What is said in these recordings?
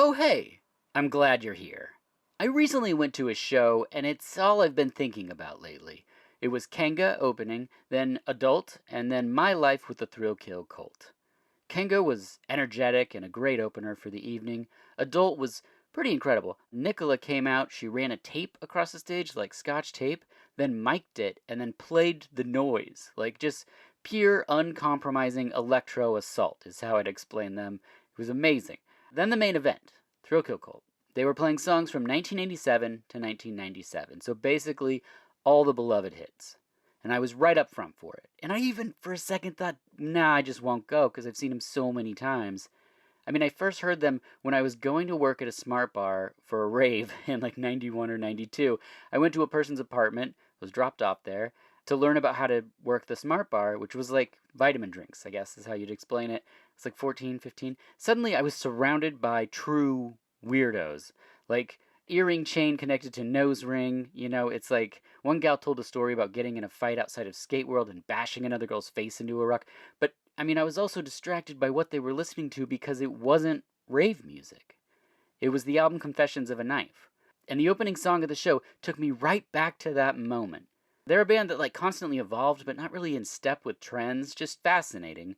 Oh, hey, I'm glad you're here. I recently went to a show, and it's all I've been thinking about lately. It was Kenga opening, then Adult, and then My Life with the Thrill Kill Cult. Kenga was energetic and a great opener for the evening. Adult was pretty incredible. Nicola came out, she ran a tape across the stage like scotch tape, then mic'd it, and then played the noise. Like just pure, uncompromising electro assault is how I'd explain them. It was amazing. Then the main event, Thrill Kill Cult. They were playing songs from 1987 to 1997, so basically all the beloved hits. And I was right up front for it. And I even, for a second, thought, nah, I just won't go because I've seen them so many times. I mean, I first heard them when I was going to work at a smart bar for a rave in like 91 or 92. I went to a person's apartment, was dropped off there, to learn about how to work the smart bar, which was like vitamin drinks, I guess is how you'd explain it. It's like 14, 15. Suddenly I was surrounded by true weirdos. Like earring chain connected to nose ring. You know, it's like one gal told a story about getting in a fight outside of Skate World and bashing another girl's face into a rock. But I mean, I was also distracted by what they were listening to because it wasn't rave music. It was the album Confessions of a Knife. And the opening song of the show took me right back to that moment. They're a band that like constantly evolved, but not really in step with trends, just fascinating.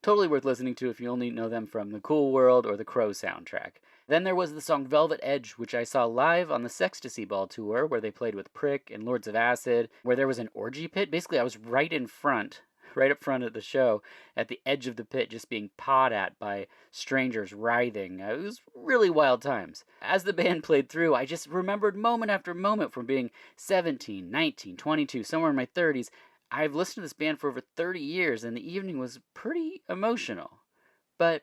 Totally worth listening to if you only know them from The Cool World or the Crow soundtrack. Then there was the song Velvet Edge, which I saw live on the Sextasy Ball tour, where they played with Prick and Lords of Acid, where there was an orgy pit. Basically, I was right up front of the show, at the edge of the pit, just being pawed at by strangers writhing. It was really wild times. As the band played through, I just remembered moment after moment from being 17, 19, 22, somewhere in my 30s. I've listened to this band for over 30 years, and the evening was pretty emotional. But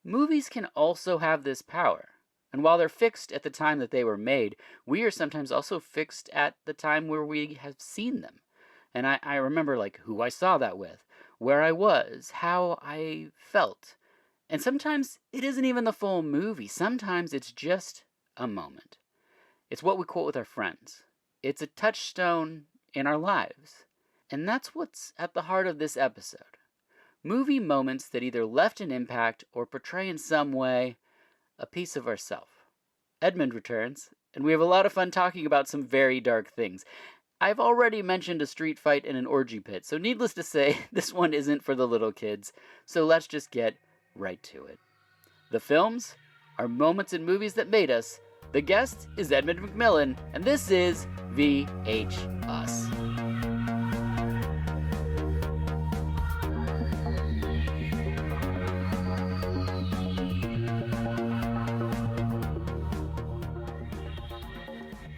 movies can also have this power. And while they're fixed at the time that they were made, we are sometimes also fixed at the time where we have seen them. And I remember like who I saw that with, where I was, how I felt. And sometimes it isn't even the full movie. Sometimes it's just a moment. It's what we quote with our friends. It's a touchstone in our lives. And that's what's at the heart of this episode. Movie moments that either left an impact or portray in some way a piece of ourself. Edmund returns, and we have a lot of fun talking about some very dark things. I've already mentioned a street fight and an orgy pit, so needless to say, this one isn't for the little kids, so let's just get right to it. The films are moments in movies that made us. The guest is Edmund McMillen, and this is VH Us.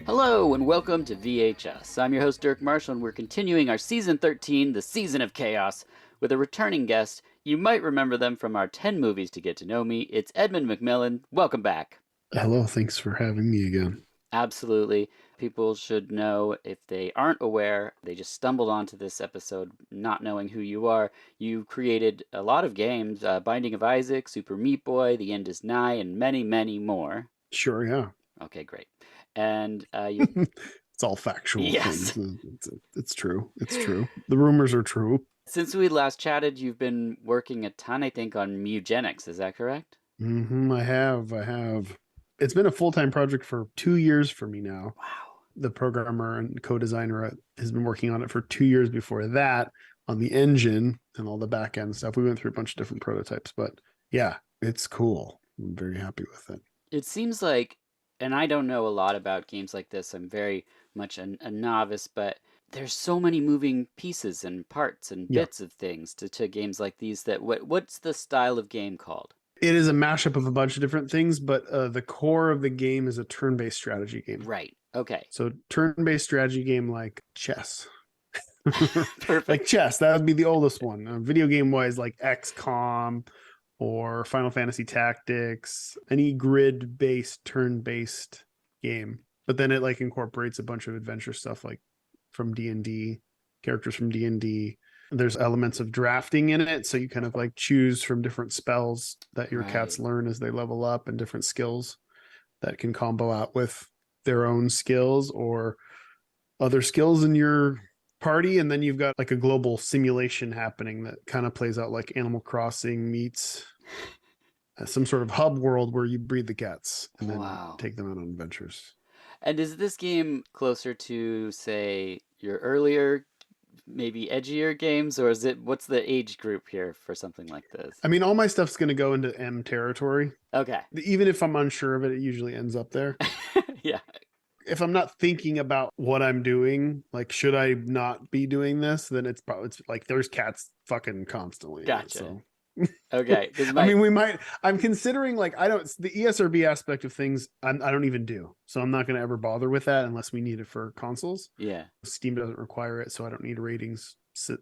Hello and welcome to VHS. I'm your host Dirk Marshall and we're continuing our Season 13, The Season of Chaos, with a returning guest. You might remember them from our 10 movies to get to know me. It's Edmund McMillen. Welcome back. Hello, thanks for having me again. Absolutely. People should know, if they aren't aware, they just stumbled onto this episode not knowing who you are. You created a lot of games, Binding of Isaac, Super Meat Boy, The End is Nigh, and many, many more. Sure, yeah. Okay, great. And it's all factual yes. things. It's true. It's true. The rumors are true. Since we last chatted, you've been working a ton, I think, on Mugenics. Is that correct? I have. It's been a full-time project for 2 years for me now. Wow. The programmer and co-designer has been working on it for 2 years before that, on the engine and all the back-end stuff. We went through a bunch of different prototypes, but yeah, it's cool. I'm very happy with it. It seems like, and I don't know a lot about games like this, I'm very much a novice, but there's so many moving pieces and parts and bits of things to games like these. That what's the style of game called? It is a mashup of a bunch of different things, but the core of the game is a turn-based strategy game. Right. Okay. So turn-based strategy game like chess. Perfect. Like chess, that would be the oldest one. Video game-wise, like XCOM or Final Fantasy Tactics, any grid-based, turn-based game. But then it like incorporates a bunch of adventure stuff like from D&D, characters from D&D. There's elements of drafting in it, so you kind of like choose from different spells that your cats learn as they level up, and different skills that can combo out with their own skills or other skills in your party. And then you've got like a global simulation happening that kind of plays out like Animal Crossing meets some sort of hub world where you breed the cats and then Wow. take them out on adventures. And is this game closer to, say, your earlier, maybe edgier games, or is it what's the age group here for something like this? I mean, all my stuff's going to go into M territory. Okay. Even if I'm unsure of it, it usually ends up there. Yeah. If I'm not thinking about what I'm doing, like should I not be doing this, then it's like there's cats fucking constantly in it. Gotcha. So Okay. Because I my mean, I'm considering like the ESRB aspect of things. I don't even do, so I'm not going to ever bother with that unless we need it for consoles. yeah. Steam doesn't require it, so I don't need ratings. So,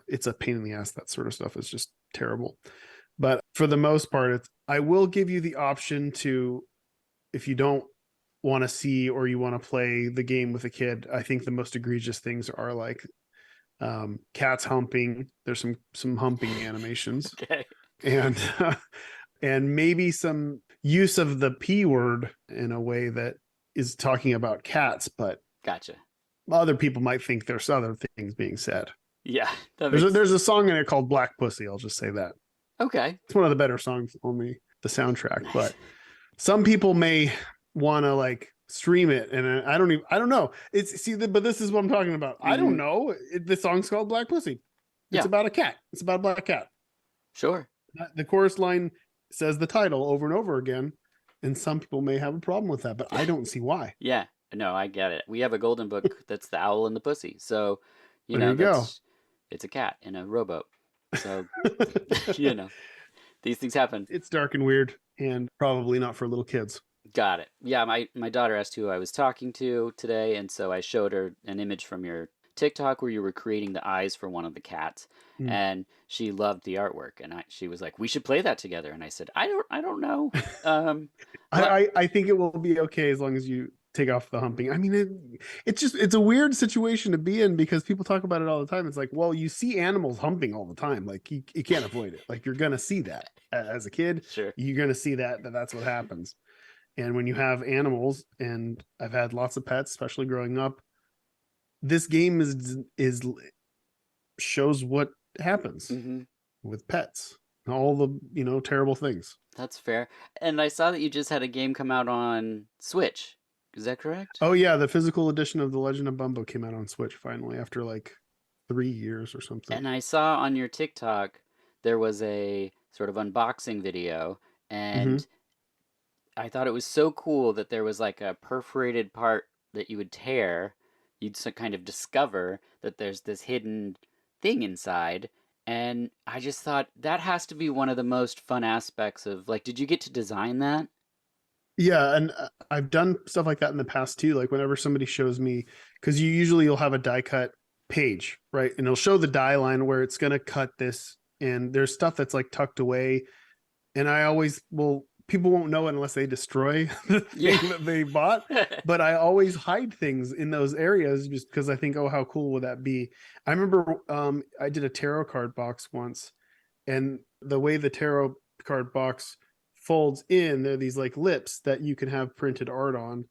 it's a pain in the ass. That sort of stuff is just terrible. But for the most part, I will give you the option to, if you don't want to see or you want to play the game with a kid. I think the most egregious things are like cats humping. There's some humping animations Okay. and and maybe some use of the P word in a way that is talking about cats, but Gotcha. other people might think there's other things being said. Yeah. That makes There's a song in it called Black Pussy. I'll just say that. okay. It's one of the better songs on the soundtrack, Nice. but some people may want to like stream it, and I don't know. But this is what I'm talking about. I don't know. The song's called Black Pussy. It's Yeah. about a cat. It's about a black cat. Sure. The chorus line says the title over and over again, and some people may have a problem with that, but I don't see why. Yeah. No, I get it. We have a golden book that's the owl and the pussy. So, There you go. it's a cat in a rowboat. So, these things happen. It's dark and weird, and probably not for little kids. Got it. Yeah, my daughter asked who I was talking to today, and so I showed her an image from your TikTok where you were creating the eyes for one of the cats, and she loved the artwork, and she was like, "We should play that together." And I said, "I don't know." I think it will be okay as long as you take off the humping. I mean, it's a weird situation to be in because people talk about it all the time. It's like, well, you see animals humping all the time. Like you can't avoid it. Like you're gonna see that as a kid. Sure. You're gonna see that's what happens. And when you have animals, and I've had lots of pets, especially growing up, this game is shows what happens with pets, all the terrible things. That's fair. And I saw that you just had a game come out on Switch. Is that correct? Oh yeah, the physical edition of The Legend of Bumbo came out on Switch finally after like 3 years or something. And I saw on your TikTok there was a sort of unboxing video, and I thought it was so cool that there was like a perforated part that you would tear. You'd kind of discover that there's this hidden thing inside. And I just thought that has to be one of the most fun aspects of, like, did you get to design that? Yeah, and I've done stuff like that in the past too. Like whenever somebody shows me, because you'll have a die cut page, right? And it'll show the die line where it's gonna cut this, and there's stuff that's like tucked away. And I always people won't know it unless they destroy the thing that they bought. But I always hide things in those areas just because I think, oh, how cool would that be? I remember I did a tarot card box once, and the way the tarot card box folds in, there are these like lips that you can have printed art on.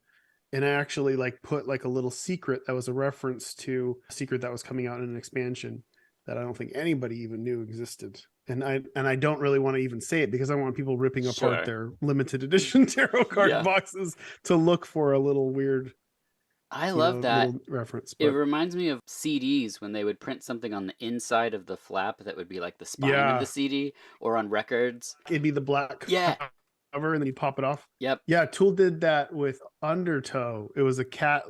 And I actually like put like a little secret that was a reference to a secret that was coming out in an expansion that I don't think anybody even knew existed. And I don't really want to even say it because I want people ripping apart their limited edition tarot card boxes to look for a little weird. I love that reference. But it reminds me of CDs when they would print something on the inside of the flap that would be like the spine of the CD, or on records. It'd be the black cover, and then you pop it off. Yep. Yeah, Tool did that with Undertow. It was a cat,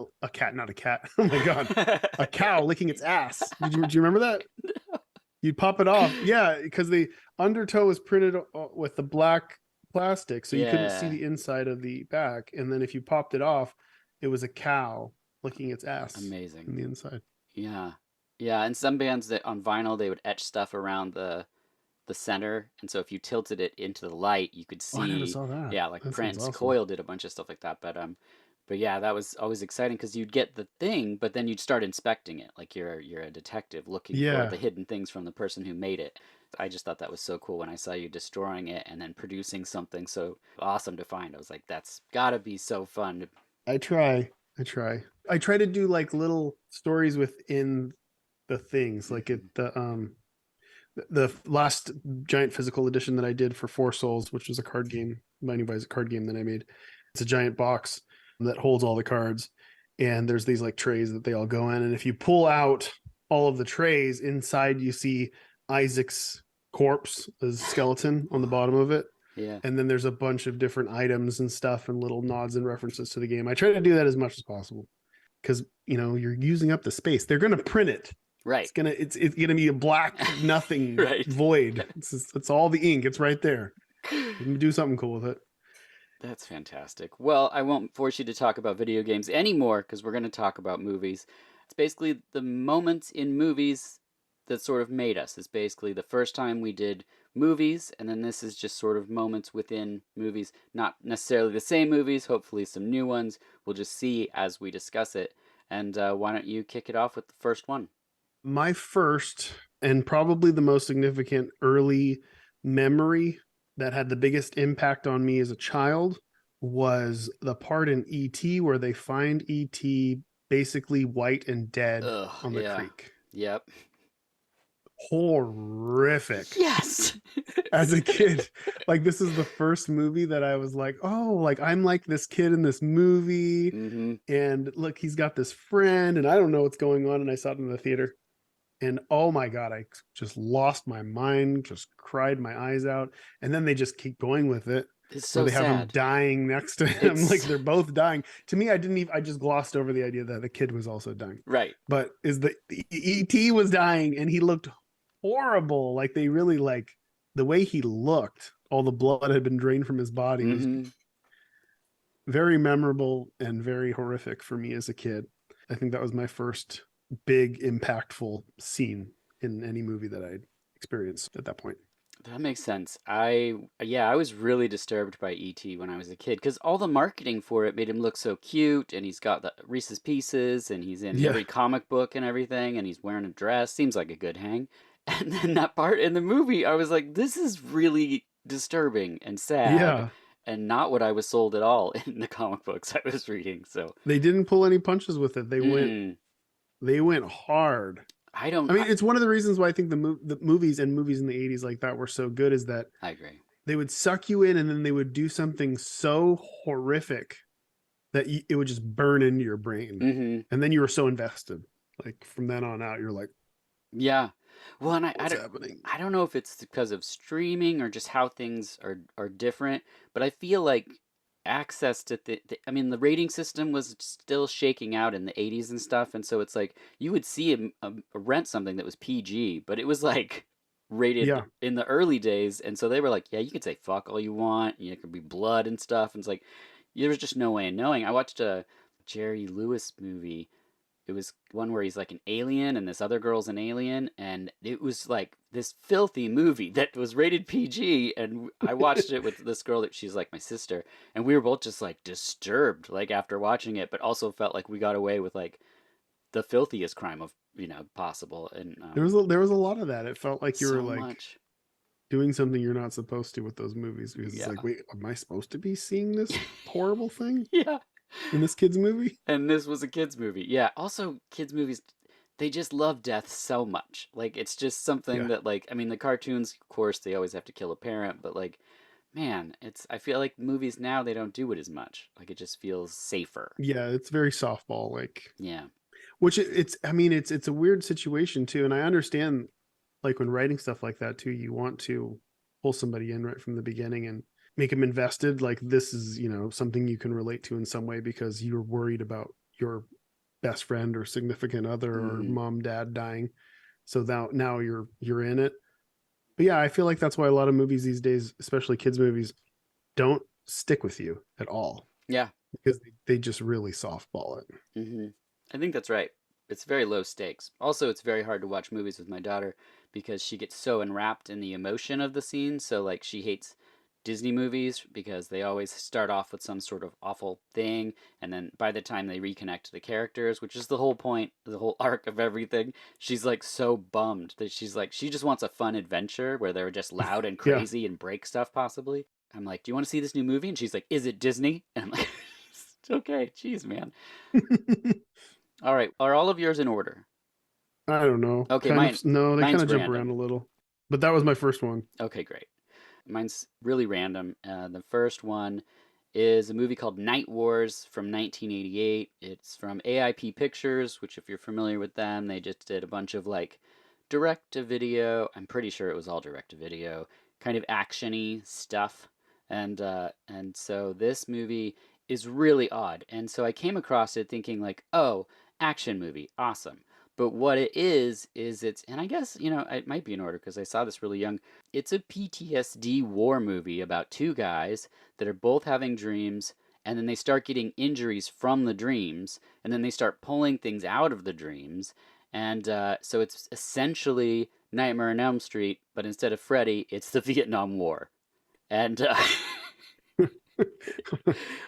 not a cat. Oh my god, a cow licking its ass. Do you remember that? No. You'd pop it off. Yeah, because the Undertow was printed with the black plastic, so you couldn't see the inside of the back. And then if you popped it off, it was a cow licking its ass. Amazing. On the inside. Yeah. Yeah, and some bands that on vinyl they would etch stuff around the center, and so if you tilted it into the light, you could see. Oh, I never saw that. Yeah, like that Prince, awesome. Coil did a bunch of stuff like that, but yeah, that was always exciting because you'd get the thing, but then you'd start inspecting it, like you're a detective looking for the hidden things from the person who made it. I just thought that was so cool when I saw you destroying it and then producing something so awesome to find. I was like, that's gotta be so fun. I try to do like little stories within the things, like The last giant physical edition that I did for Four Souls, which was a card game, Binding by a card game that I made. It's a giant box that holds all the cards, and there's these like trays that they all go in. And if you pull out all of the trays, inside you see Isaac's corpse, his skeleton on the bottom of it. Yeah. And then there's a bunch of different items and stuff and little nods and references to the game. I try to do that as much as possible because you're using up the space. They're going to print it. Right. It's gonna be a black nothing Right. void. It's all the ink. It's right there. You can do something cool with it. That's fantastic. Well, I won't force you to talk about video games anymore because we're going to talk about movies. It's basically the moments in movies that sort of made us. It's basically the first time we did movies, and then this is just sort of moments within movies, not necessarily the same movies, hopefully some new ones. We'll just see as we discuss it. And why don't you kick it off with the first one? My first and probably the most significant early memory that had the biggest impact on me as a child was the part in E.T. where they find E.T. basically white and dead Ugh, on the yeah. creek. Yep. Horrific. Yes. As a kid, like this is the first movie that I was like, oh, like I'm like this kid in this movie, Mm-hmm. and look, he's got this friend, and I don't know what's going on, and I saw it in the theater, and oh my god, I just lost my mind, just cried my eyes out, and then they just keep going with it, It's where so they have him sad. dying next to him, It's like they're both dying. To me, I just glossed over the idea that the kid was also dying, right. but the ET was dying, and he looked horrible. Like they really like the way he looked. All the blood had been drained from his body. It was Mm-hmm. very memorable and very horrific for me as a kid. I think that was my first big impactful scene in any movie that I'd experienced at that point. That makes sense. I was really disturbed by E.T. when I was a kid because all the marketing for it made him look so cute, and he's got the Reese's Pieces, and he's in Yeah. every comic book and everything, and he's wearing a dress. Seems like a good hang. And then that part in the movie, I was like, this is really disturbing and sad, Yeah. and not what I was sold at all in the comic books I was reading. So, They didn't pull any punches with it. mm, They went hard. I don't. I mean, it's one of the reasons why I think the movies and movies in the 80s like that were so good is that I agree. they would suck you in and then they would do something so horrific that it would just burn into your brain. Mm-hmm. And then you were so invested. Like from then on out, you're like, Yeah. Well, and what's happening? I don't know if it's because of streaming or just how things are different, but I feel like access to I mean, the rating system was still shaking out in the 80s and stuff, and so it's like you would see rent something that was PG, but it was like rated Yeah. in the early days, and so they were like, yeah, you could say fuck all you want, it could be blood and stuff, and it's like there was just no way of knowing. I watched a Jerry Lewis movie. It was one where he's like an alien and this other girl's an alien, and it was like this filthy movie that was rated PG. And I watched it with this girl that she's like my sister, and we were both just like disturbed, like after watching it, but also felt like we got away with like the filthiest crime of possible. And There was a lot of that. It felt like you were so like much. doing something you're not supposed to with those movies because it's Yeah. like, wait, am I supposed to be seeing this horrible thing Yeah. in this kid's movie? And this was a kids movie. Yeah. Also, kids movies, they just love death so much. Like it's just something Yeah. that like I mean the cartoons, of course, they always have to kill a parent, but like man, it's I feel like movies now they don't do it as much. Like it just feels safer. Yeah, it's very softball like, Yeah. which it's I mean it's a weird situation too, and I understand like when writing stuff like that too, you want to pull somebody in right from the beginning and make them invested, like this is something you can relate to in some way because you're worried about your best friend or significant other or Hmm. mom dad dying, so now you're in it. But yeah, I feel like that's why a lot of movies these days, especially kids movies, don't stick with you at all Yeah. because they just really softball it. Hmm. I think that's right. It's very low stakes. Also, it's very hard to watch movies with my daughter because she gets so enwrapped in the emotion of the scene. So, like, she hates Disney movies because they always start off with some sort of awful thing, and then by the time they reconnect the characters, which is the whole point, the whole arc of everything, she's like so bummed that she's like, she just wants a fun adventure where they're just loud and Yeah. crazy and break stuff, possibly. I'm like, do you want to see this new movie? And she's like, is it Disney? And I'm like, okay, jeez, man. All right, are all of yours in order? I don't know. Okay, Kind mine of no, they kind mine's of jump around random. a little. But that was my first one. Okay, great. Mine's really random. The first one is a movie called Night Wars from 1988. It's from AIP Pictures, which, if you're familiar with them, they just did a bunch of like direct to video. I'm pretty sure it was all direct to video, kind of actiony stuff. And so this movie is really odd. And so I came across it thinking like, oh, action movie, awesome. But what it is it's, and I guess, it might be in order because I saw this really young. It's a PTSD war movie about two guys that are both having dreams, and then they start getting injuries from the dreams, and then they start pulling things out of the dreams. And so it's essentially Nightmare on Elm Street, but instead of Freddy, it's the Vietnam War. And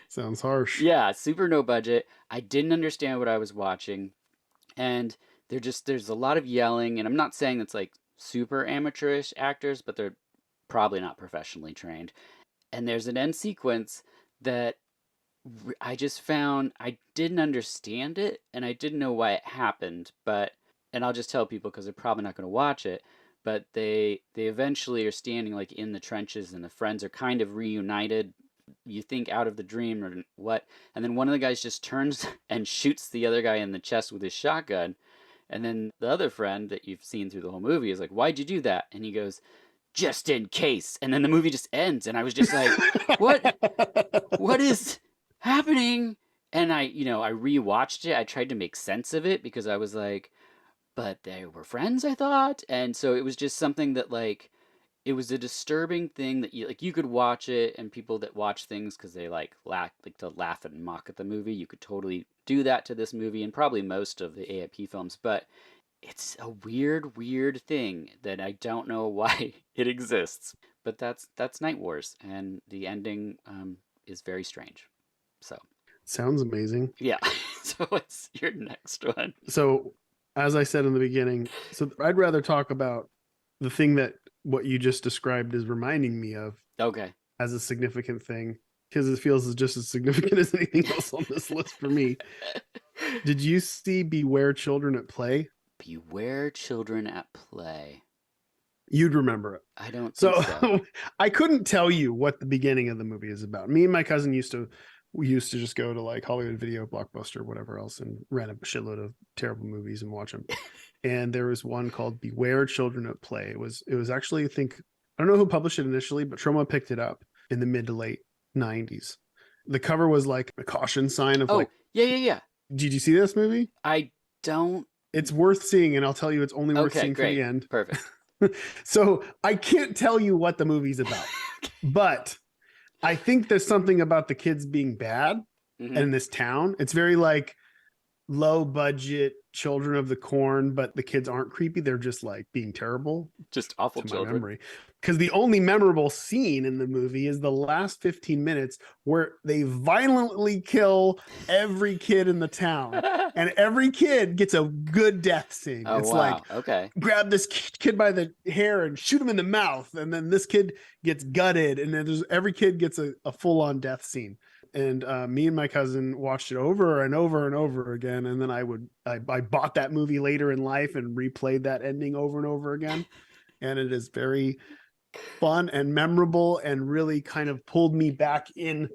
Sounds harsh. yeah, super no budget. I didn't understand what I was watching, and there's a lot of yelling, and I'm not saying it's like super amateurish actors, but they're probably not professionally trained. And there's an end sequence that I just found I didn't understand it, and I didn't know why it happened, but and I'll just tell people because they're probably not going to watch it, but they eventually are standing like in the trenches, and the friends are kind of reunited, you think out of the dream or what, and then one of the guys just turns and shoots the other guy in the chest with his shotgun, and then the other friend that you've seen through the whole movie is like, "Why'd you do that?" And he goes, "Just in case." And then the movie just ends, and I was just like, what is happening? And I rewatched it. I tried to make sense of it because I was like, but they were friends, I thought. And so it was just something that like it was a disturbing thing that you could watch it, and people that watch things because they like to laugh and mock at the movie, you could totally do that to this movie and probably most of the AIP films. But it's a weird thing that I don't know why it exists. But that's Night Wars, and the ending is very strange. So Sounds amazing. yeah. So what's your next one? So, as I said in the beginning, so I'd rather talk about the thing that what you just described is reminding me of Okay. as a significant thing, because it feels just as significant as anything else on this list for me. Did you see Beware Children at Play? Beware Children at Play. You'd remember it. I don't think So so. I couldn't tell you what the beginning of the movie is about. Me and my cousin we used to just go to like Hollywood Video, Blockbuster, whatever else, and rent a shitload of terrible movies and watch them. And there was one called Beware Children at Play. It was actually, I think, I don't know who published it initially, but Troma picked it up in the mid to late 90s. The cover was like a caution sign of Oh, like, yeah. did you see this movie? I don't. It's worth seeing, and I'll tell you it's only worth Okay, seeing for great. the end. Perfect. So I can't tell you what the movie's about, but I think there's something about the kids being bad Mhm. in this town. It's very like low budget Children of the Corn, but the kids aren't creepy. They're just like being terrible Just awful to my children. memory. Because the only memorable scene in the movie is the last 15 minutes where they violently kill every kid in the town. And every kid gets a good death scene. Oh, It's wow. like, Okay. grab this kid by the hair and shoot him in the mouth. And then this kid gets gutted. And then every kid gets a full-on death scene. And me and my cousin watched it over and over and over again. And then I bought that movie later in life and replayed that ending over and over again. And it is very fun and memorable, and really kind of pulled me back into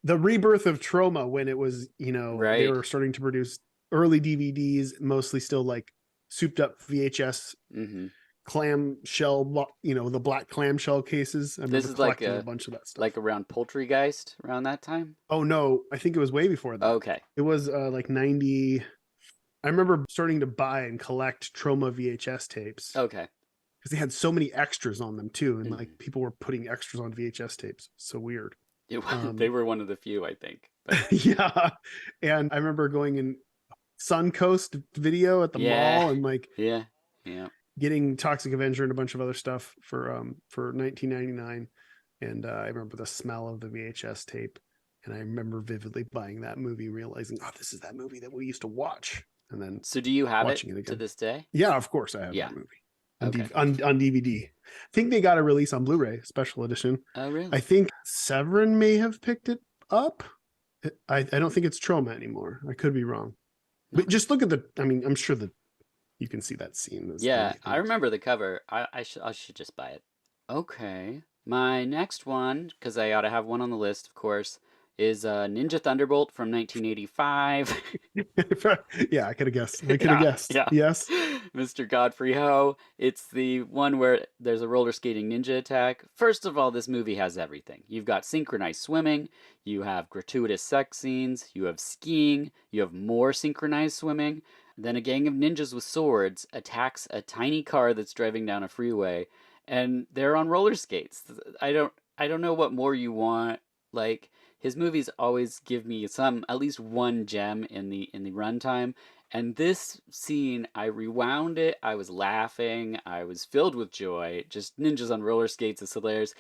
the rebirth of Troma, when it was, they Right. were starting to produce early DVDs, mostly still like souped up VHS Mm-hmm. clamshell, the black clamshell cases. I This remember is like collecting a bunch of that stuff. like around Poultrygeist around that time. Oh no, I think it was way before that. Okay. It was like 90. I remember starting to buy and collect Troma VHS tapes Okay. because they had so many extras on them too, and Mhm. like people were putting extras on VHS tapes. So weird. They were one of the few, I think. But Yeah, and I remember going in Suncoast Video at the yeah. mall and like Yeah. getting Toxic Avenger and a bunch of other stuff for 1999. And I remember the smell of the VHS tape, and I remember vividly buying that movie, realizing, oh, this is that movie that we used to watch, and then So do you have it watching it again to this day? Yeah, of course I have Yeah. that movie Okay. on DVD. I think they got a release on Blu-ray, special edition. Oh, really? I think Severin may have picked it up. I don't think it's Troma anymore. I could be wrong. But Okay. just look at I'm sure the you can see that scene. That's the Yeah, only I thing. remember the cover. I should just buy it. Okay. My next one, because I ought to have one on the list, of course, is Ninja Thunderbolt from 1985. Yeah, I could have guessed. I could have Yeah, guessed. yeah. Yes. Mr. Godfrey Ho. It's the one where there's a roller skating ninja attack. First of all, this movie has everything. You've got synchronized swimming, you have gratuitous sex scenes, you have skiing, you have more synchronized swimming. Then a gang of ninjas with swords attacks a tiny car that's driving down a freeway, and they're on roller skates. I don't know what more you want. Like his movies always give me some at least one gem in the runtime, and this scene, I rewound it. I was laughing. I was filled with joy. Just ninjas on roller skates is hilarious.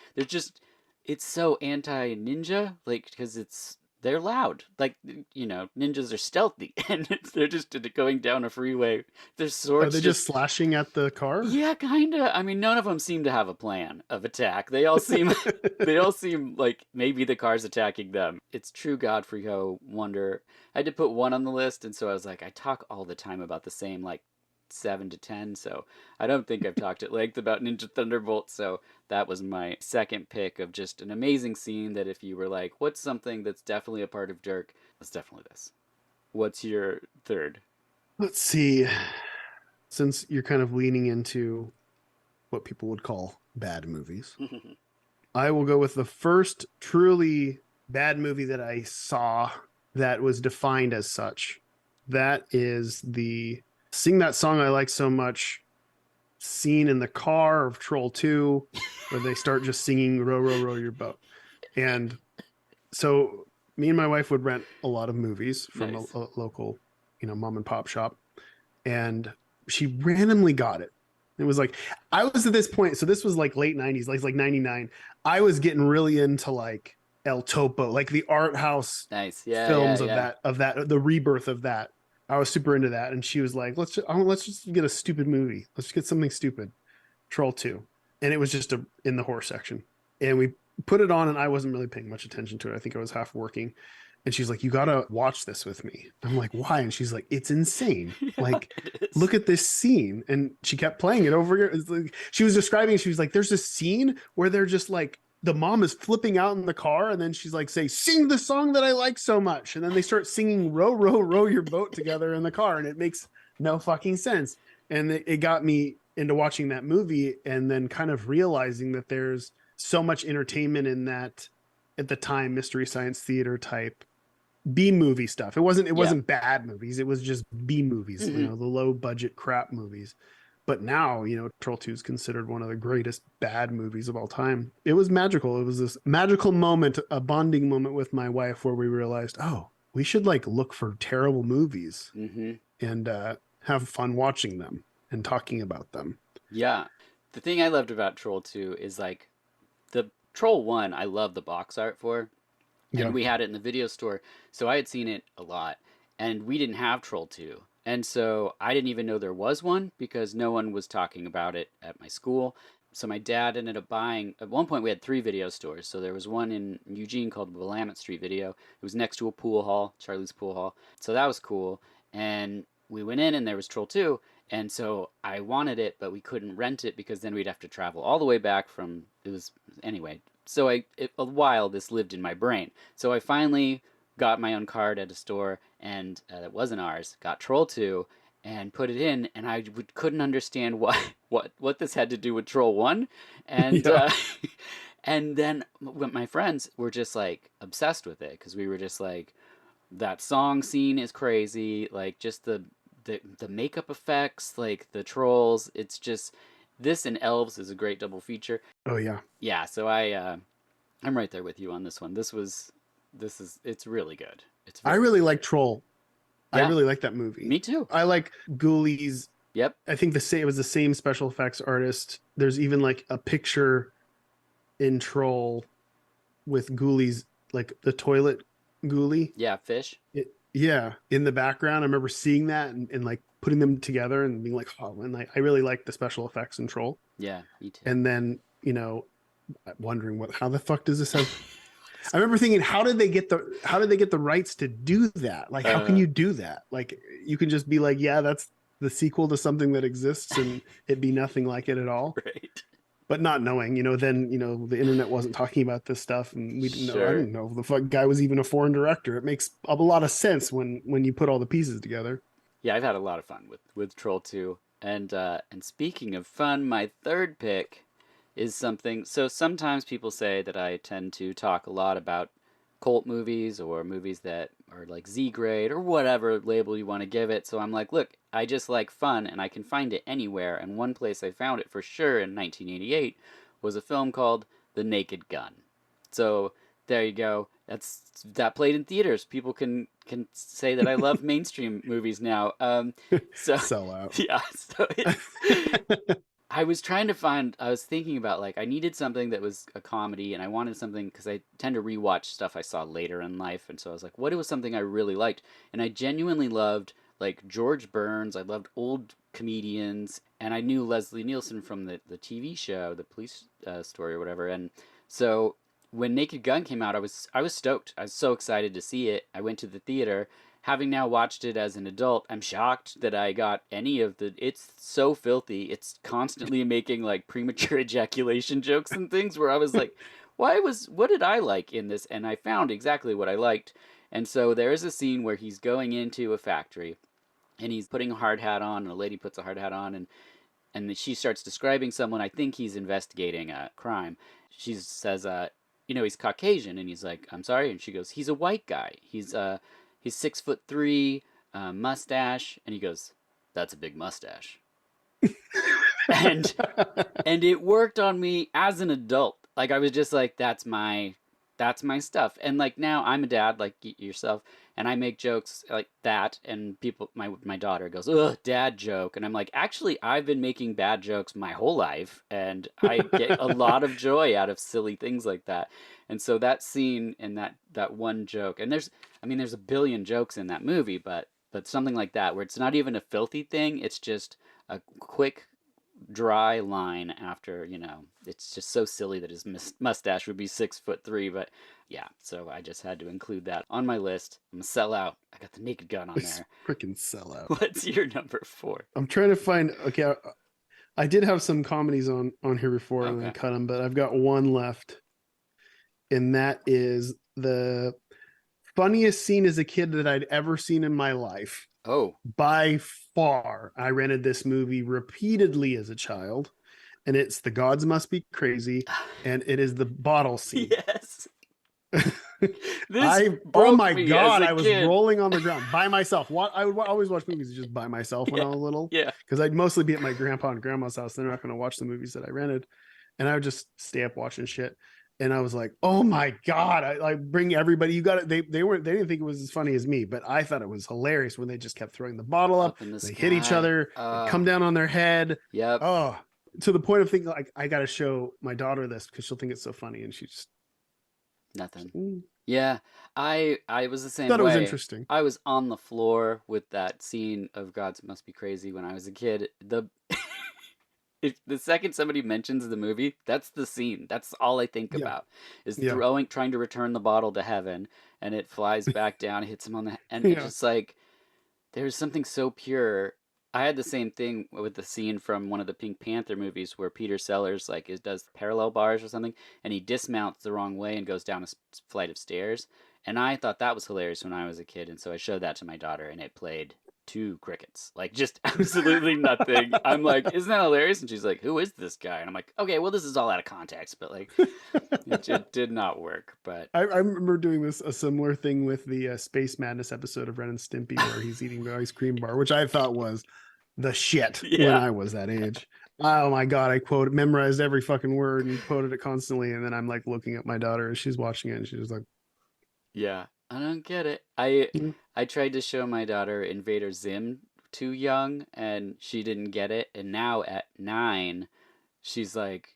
It's so anti ninja, like, because they're loud. Like, ninjas are stealthy, and they're just going down a freeway. Their Are swords they just just, slashing at the car? yeah, kinda. I mean, none of them seem to have a plan of attack. They all seem, they all seem like maybe the car's attacking them. It's true Godfrey Ho wonder. I had to put one on the list, and so I was like, I talk all the time about the same like 7 to 10, so I don't think I've talked at length about Ninja Thunderbolt. So that was my second pick of just an amazing scene. That if you were like, what's something that's definitely a part of Dirk? That's definitely this. What's your third? Let's see. Since you're kind of leaning into what people would call bad movies, I will go with the first truly bad movie that I saw that was defined as such. That is the Sing That Song I Like So Much scene in the car of Troll 2, where they start just singing Row, Row, Row Your Boat. And so me and my wife would rent a lot of movies from Nice. a local, mom and pop shop. And she randomly got it. It was like, I was at this point, so this was like late 90s, like 99. I was getting really into like El Topo, like the art house Nice. Yeah, yeah, films yeah. the rebirth of that. I was super into that. And she was like, let's just get a stupid movie. Let's get something stupid. Troll 2. And it was just in the horror section. And we put it on and I wasn't really paying much attention to it. I think I was half working. And she's like, you gotta watch this with me. I'm like, why? And she's like, it's insane. Yeah, Like, it is. look at this scene. And she kept playing it over here. Like, she was describing, she was like, there's this scene where they're just like, the mom is flipping out in the car, and then she's like, say, sing the song that I like so much. And then they start singing row, row, row your boat together in the car, and it makes no fucking sense. And it got me into watching that movie and then kind of realizing that there's so much entertainment in that at the time mystery science theater type B movie stuff. It Yeah. wasn't bad movies. It was just B movies, Hmm. the low budget crap movies. But now, Troll 2 is considered one of the greatest bad movies of all time. It was magical. It was this magical moment, a bonding moment with my wife where we realized, oh, we should like look for terrible movies Hmm. and have fun watching them and talking about them. Yeah. The thing I loved about Troll 2 is like the Troll 1, I love the box art for, and Yeah. we had it in the video store, so I had seen it a lot, and we didn't have Troll 2. And so I didn't even know there was one because no one was talking about it at my school. So my dad ended up buying, at one point we had three video stores. So there was one in Eugene called the Willamette Street Video. It was next to a pool hall, Charlie's Pool Hall. So that was cool. And we went in and there was Troll 2. And so I wanted it, but we couldn't rent it because then we'd have to travel all the way back from, it was, anyway. So a while this lived in my brain. So I finally got my own card at a store, and that wasn't ours. Got Troll 2 and put it in, and couldn't understand why what this had to do with Troll 1, and Yeah. and then my friends were just like obsessed with it because we were just like, that song scene is crazy, like just the makeup effects, like the trolls. It's just this and Elves is a great double feature. Oh, yeah. Yeah, so I'm right there with you on this one. This is it's really good. It's I very really good. like Troll. I Yeah, really like that movie. me too. I like Ghoulies. Yep. I think it was the same special effects artist. There's even like a picture in Troll with Ghoulies, like the toilet ghoulie. Yeah, fish. Yeah, in the background. I remember seeing that and like putting them together and being like, oh, and I really like the special effects in Troll. Yeah, me too. And then, wondering how the fuck does this have I remember thinking, how did they get the rights to do that? Like, how can uh, you do that? Like, you can just be like, yeah, that's the sequel to something that exists and it be nothing like it at all. Right. But not knowing, then the internet wasn't talking about this stuff, and we didn't know. I Sure. didn't know if the fuck guy was even a foreign director. It makes a lot of sense when you put all the pieces together. Yeah, I've had a lot of fun with Troll 2. And speaking of fun, my third pick is something. So sometimes people say that I tend to talk a lot about cult movies or movies that are like Z grade or whatever label you want to give it. So I'm like, look, I just like fun and I can find it anywhere. And one place I found it for sure in 1988 was a film called The Naked Gun. So there you go. That played in theaters. People can say that I love mainstream movies now. So Sell out. yeah, so it's I was trying to find, I was thinking about like, I needed something that was a comedy and I wanted something because I tend to rewatch stuff I saw later in life. And so I was like, what was something I really liked? And I genuinely loved like George Burns. I loved old comedians and I knew Leslie Nielsen from the TV show, The Police Story or whatever. And so when Naked Gun came out, I was stoked. I was so excited to see it. I went to the theater. Having now watched it as an adult, I'm shocked that I got any of the. It's so filthy. It's constantly making like premature ejaculation jokes and things where I was like, what did I like in this? And I found exactly what I liked. And so there is a scene where he's going into a factory and he's putting a hard hat on, and a lady puts a hard hat on, and she starts describing someone. I think he's investigating a crime. She says, he's Caucasian, and he's like, I'm sorry, and she goes, he's a white guy. He's 6'3", mustache, and he goes, that's a big mustache. and and it worked on me as an adult. Like I was just like, that's my stuff. And like now I'm a dad like yourself, and I make jokes like that, and people, my daughter goes, ugh, dad joke, and I'm like, actually I've been making bad jokes my whole life, and I get a lot of joy out of silly things like that. And so that scene and that one joke, and there's a billion jokes in that movie, but something like that where it's not even a filthy thing, it's just a quick dry line after, it's just so silly that his mustache would be 6'3", but yeah, so I just had to include that on my list. I'm a sellout. I got The Naked Gun on there. Freaking sellout. What's your number 4? I'm trying to find. Okay, I did have some comedies on here before, and I Okay. cut them, but I've got one left, and that is the funniest scene as a kid that I'd ever seen in my life. Oh. By far, I rented this movie repeatedly as a child, and it's The Gods Must Be Crazy, and it is the bottle scene. Yes. This Oh broke my me god, as a I was kid. rolling on the ground by myself. I would always watch movies just by myself when I Yeah. was little, Yeah. because I'd mostly be at my grandpa and grandma's house. They're not going to watch the movies that I rented, and I would just stay up watching shit. And I was like, oh my god, I like bring everybody. You got it. They didn't think it was as funny as me, but I thought it was hilarious when they just kept throwing the bottle up. Up in the They hit each sky. other, it come down on their head. Yep. Oh, to the point of thinking like I got to show my daughter this because she'll think it's so funny, and she just Nothing. mm, Yeah, I was the same thought it was way. interesting. I was on the floor with that scene of Gods Must Be Crazy when I was a kid. The if the second somebody mentions the movie, that's the scene. That's all I think Yeah, about is yeah, trying to return the bottle to heaven, and it flies back down, hits him on the, and it's yeah. just like there's something so pure. I had the same thing with the scene from one of the Pink Panther movies where Peter Sellers like does parallel bars or something, and he dismounts the wrong way and goes down a flight of stairs. And I thought that was hilarious when I was a kid, and so I showed that to my daughter, and it played two crickets, like just absolutely nothing. I'm like, isn't that hilarious? And she's like, who is this guy? And I'm like, okay, well, this is all out of context, but like, it did not work. But I remember doing a similar thing with the Space Madness episode of Ren and Stimpy where he's eating the ice cream bar, which I thought was the shit when yeah, I was that age. Oh my god, I memorized every fucking word and quoted it constantly, and then I'm like looking at my daughter as she's watching it, and she's like, yeah, I don't get it. I "Mm." I tried to show my daughter Invader Zim too young, and she didn't get it. And now at 9, she's like,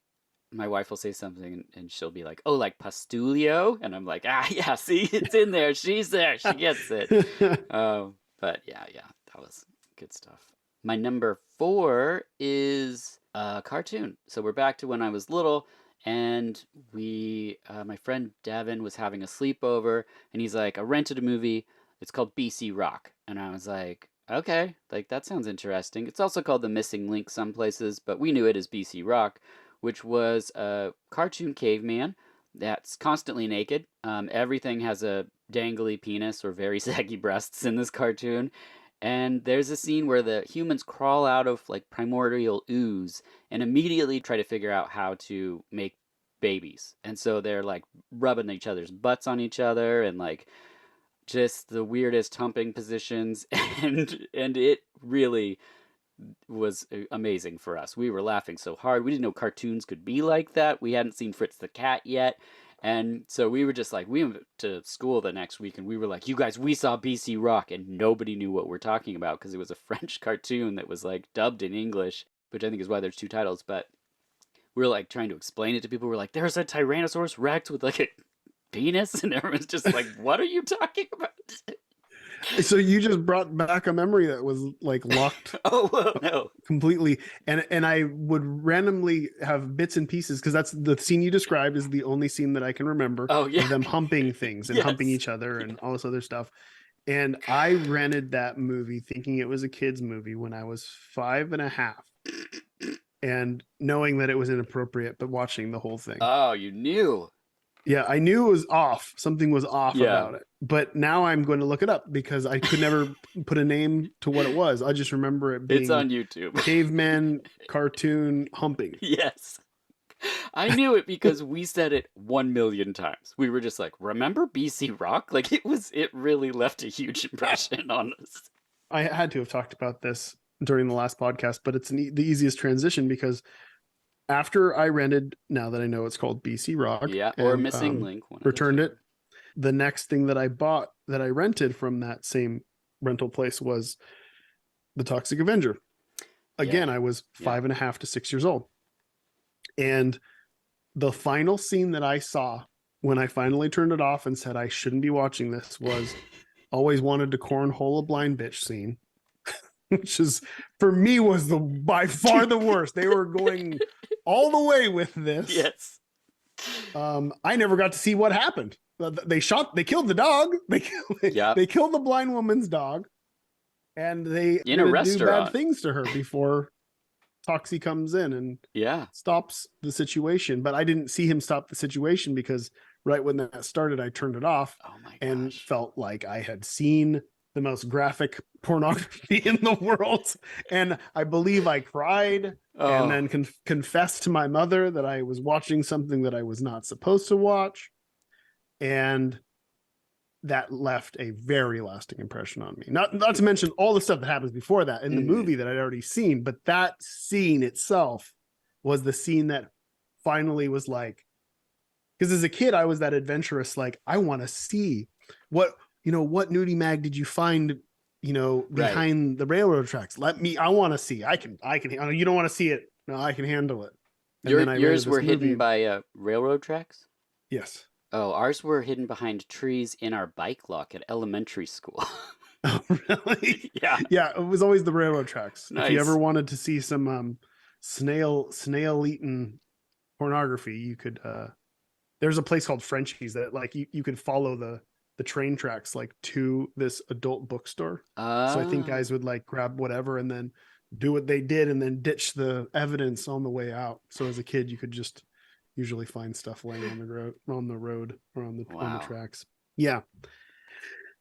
my wife will say something, and she'll be like, "Oh, like Pastulio," and I'm like, "Ah, yeah, see, it's in there. She's there. She gets it." But yeah, that was good stuff. My number 4 is a cartoon. So we're back to when I was little, and my friend Devin was having a sleepover, and he's like, "I rented a movie. It's called BC Rock," and I was like, Okay, like that sounds interesting. It's also called The Missing Link some places, but we knew it as BC Rock, which was a cartoon caveman that's constantly naked. Everything has a dangly penis or very saggy breasts in this cartoon. And there's a scene where the humans crawl out of like primordial ooze and immediately try to figure out how to make babies. And so they're like rubbing each other's butts on each other and like just the weirdest humping positions and it really was amazing for us. We were laughing so hard. We didn't know cartoons could be like that. We hadn't seen Fritz the Cat yet. And so we were just like, we went to school the next week and we were like, you guys, we saw BC Rock. And nobody knew what we're talking about because it was a French cartoon that was like dubbed in English, which I think is why there's two titles. But we were like trying to explain it to people. We're like, there's a Tyrannosaurus Rex with like a penis. And everyone's just like, what are you talking about? So you just brought back a memory that was like locked Oh, no. completely, and I would randomly have bits and pieces because that's the scene you described is the only scene that I can remember Oh, yeah. of them humping things and Yes. humping each other and all this other stuff. And I rented that movie thinking it was a kid's movie when I was 5.5, and knowing that it was inappropriate, but watching the whole thing. Oh, you knew. Yeah, I knew it was off. Something was off Yeah. about it. But now I'm going to look it up because I could never put a name to what it was. I just remember it being It's on YouTube. caveman cartoon humping. Yes. I knew it because we said it 1 million times. We were just like, remember BC Rock? Like it really left a huge impression on us. I had to have talked about this during the last podcast, but it's the easiest transition because after I rented, now that I know it's called BC Rock, Yeah, or and, Missing Link. returned it. The next thing that I bought that I rented from that same rental place was The Toxic Avenger. Again, Yeah. I was 5.5 to 6 years old. And the final scene that I saw when I finally turned it off and said I shouldn't be watching this was always wanted to cornhole a blind bitch scene, which is for me was the by far the worst. They were going all the way with this. Yes. I never got to see what happened. They killed the dog. They killed the blind woman's dog, and they in a do restaurant bad things to her before Toxie comes in and stops the situation. But I didn't see him stop the situation because right when that started, I turned it off and felt like I had seen the most graphic pornography in the world. And I believe I cried and then confessed to my mother that I was watching something that I was not supposed to watch. And that left a very lasting impression on me. Not to mention all the stuff that happens before that in the movie that I'd already seen, but that scene itself was the scene that finally was like, because as a kid, I was that adventurous, like, I want to see what nudie mag did you find, behind the railroad tracks? I want to see. I can, you don't want to see it. No, I can handle it. And yours were hidden by railroad tracks? Yes. Oh, ours were hidden behind trees in our bike lock at elementary school. Oh, really? Yeah. Yeah, it was always the railroad tracks. Nice. If you ever wanted to see some snail eaten pornography, you could there's a place called Frenchie's that like you could follow the train tracks like to this adult bookstore. So I think guys would like grab whatever and then do what they did and then ditch the evidence on the way out. So as a kid, you could just usually find stuff laying on the road or on the tracks. Yeah.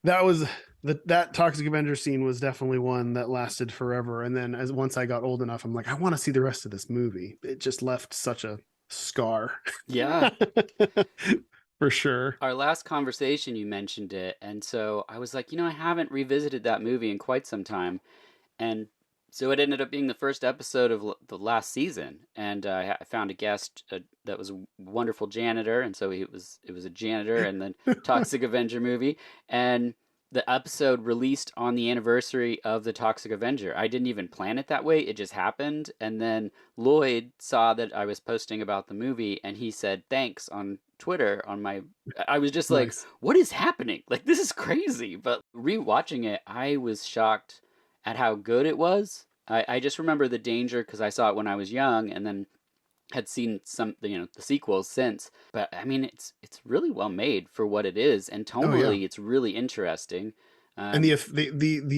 That was that Toxic Avenger scene was definitely one that lasted forever. And then once I got old enough, I'm like, I want to see the rest of this movie. It just left such a scar. Yeah. For sure. Our last conversation, you mentioned it. And so I was like, I haven't revisited that movie in quite some time. And so it ended up being the first episode of the last season, and I found a guest that was a wonderful janitor, and so it was a janitor and then Toxic Avenger movie, and the episode released on the anniversary of the Toxic Avenger. I didn't even plan it that way; it just happened, and then Lloyd saw that I was posting about the movie, and he said thanks on Twitter on my. I was just like, "What is happening? Like this is crazy!" But rewatching it, I was shocked at how good it was. I just remember the danger because I saw it when I was young and then had seen some the sequels since. But I mean it's really well made for what it is, and tonally it's really interesting. And the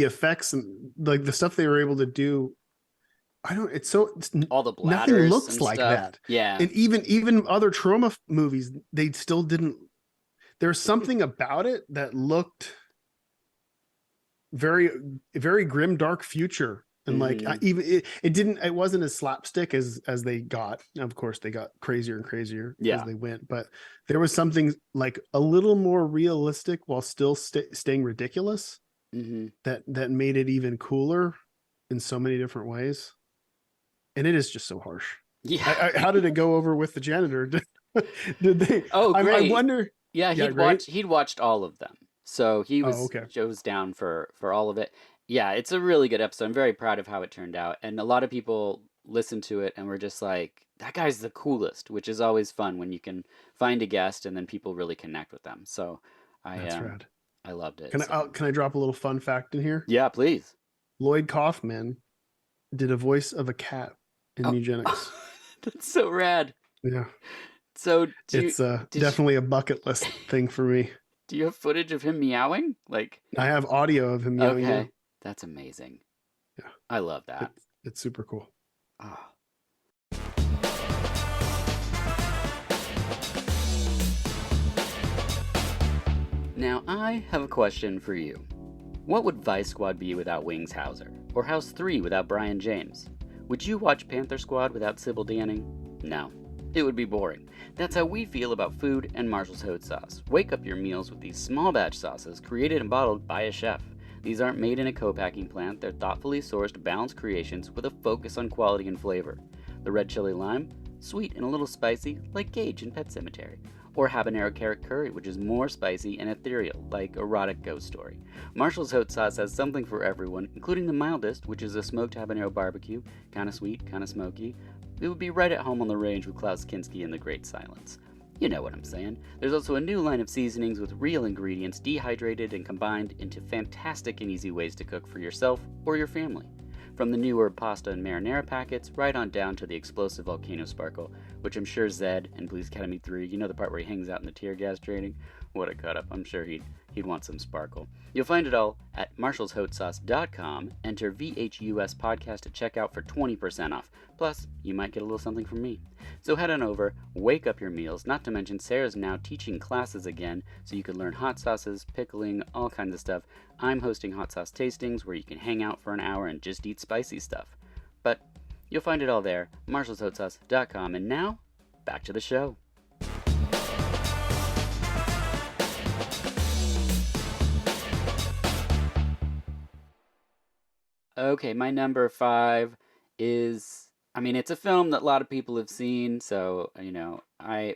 effects and like the stuff they were able to do, all the nothing bladders looks and like stuff. that. Yeah. And even other trauma movies, they still didn't. There's something about it that looked very very grim, dark future. And like Hmm. it wasn't as slapstick as they got. Of course, they got crazier and crazier as Yeah. they went, but there was something like a little more realistic while still staying ridiculous Hmm. that made it even cooler in so many different ways. And it is just so harsh. Yeah. How did it go over with the janitor? Did they? Oh, I great. wonder. Yeah, Yeah, great. he'd watched all of them. So Oh, okay. Joe was down for all of it. Yeah, it's a really good episode. I'm very proud of how it turned out. And a lot of people listened to it and were just like, that guy's the coolest, which is always fun when you can find a guest and then people really connect with them. So I That's rad. I loved it. Can So can I drop a little fun fact in here? yeah, please. Lloyd Kaufman did a voice of a cat in Oh, Eugenics. that's so rad. Yeah, So it's did you, definitely a bucket list thing for me. do you have footage of him meowing? Like, I have audio of him yelling. Yeah, okay, that's amazing. yeah, I love that. it's super cool. Oh. Now, I have a question for you. What would Vice Squad be without Wings Hauser? Or House 3 without Brian James? Would you watch Panther Squad without Sybil Danning? No. It would be boring. That's how we feel about food and Marshall's Hot Sauce. Wake up your meals with these small batch sauces created and bottled by a chef. These aren't made in a co-packing plant, they're thoughtfully sourced, balanced creations with a focus on quality and flavor. The red chili lime, sweet and a little spicy, like Gage in Pet Sematary. Or habanero carrot curry, which is more spicy and ethereal, like Erotic Ghost Story. Marshall's Hot Sauce has something for everyone, including the mildest, which is a smoked habanero barbecue, kinda sweet, kinda smoky. It would be right at home on the range with Klaus Kinski and the Great Silence. You know what I'm saying. There's also a new line of seasonings with real ingredients dehydrated and combined into fantastic and easy ways to cook for yourself or your family. From the newer pasta and marinara packets, right on down to the explosive volcano sparkle, which I'm sure Zed and Police Academy 3, you know the part where he hangs out in the tear gas training? What a cut up. I'm sure he'd want some sparkle. You'll find it all at marshallshotsauce.com. Enter VHUS podcast at checkout for 20% off. Plus, you might get a little something from me. So head on over, wake up your meals, not to mention Sarah's now teaching classes again, so you could learn hot sauces, pickling, all kinds of stuff. I'm hosting hot sauce tastings where you can hang out for an hour and just eat spicy stuff. But you'll find it all there, marshallshotsauce.com. And now, back to the show. Okay, my number 5 is, I mean, it's a film that a lot of people have seen, so,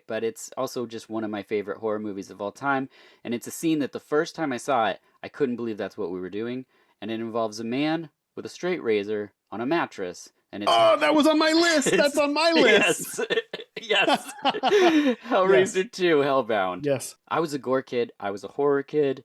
but it's also just one of my favorite horror movies of all time, and it's a scene that the first time I saw it, I couldn't believe that's what we were doing, and it involves a man with a straight razor on a mattress, and it's... Oh, that was on my list. it's, That's on my list. yes, Yes. Hellraiser 2, Hellbound. Yes. I was a gore kid, I was a horror kid,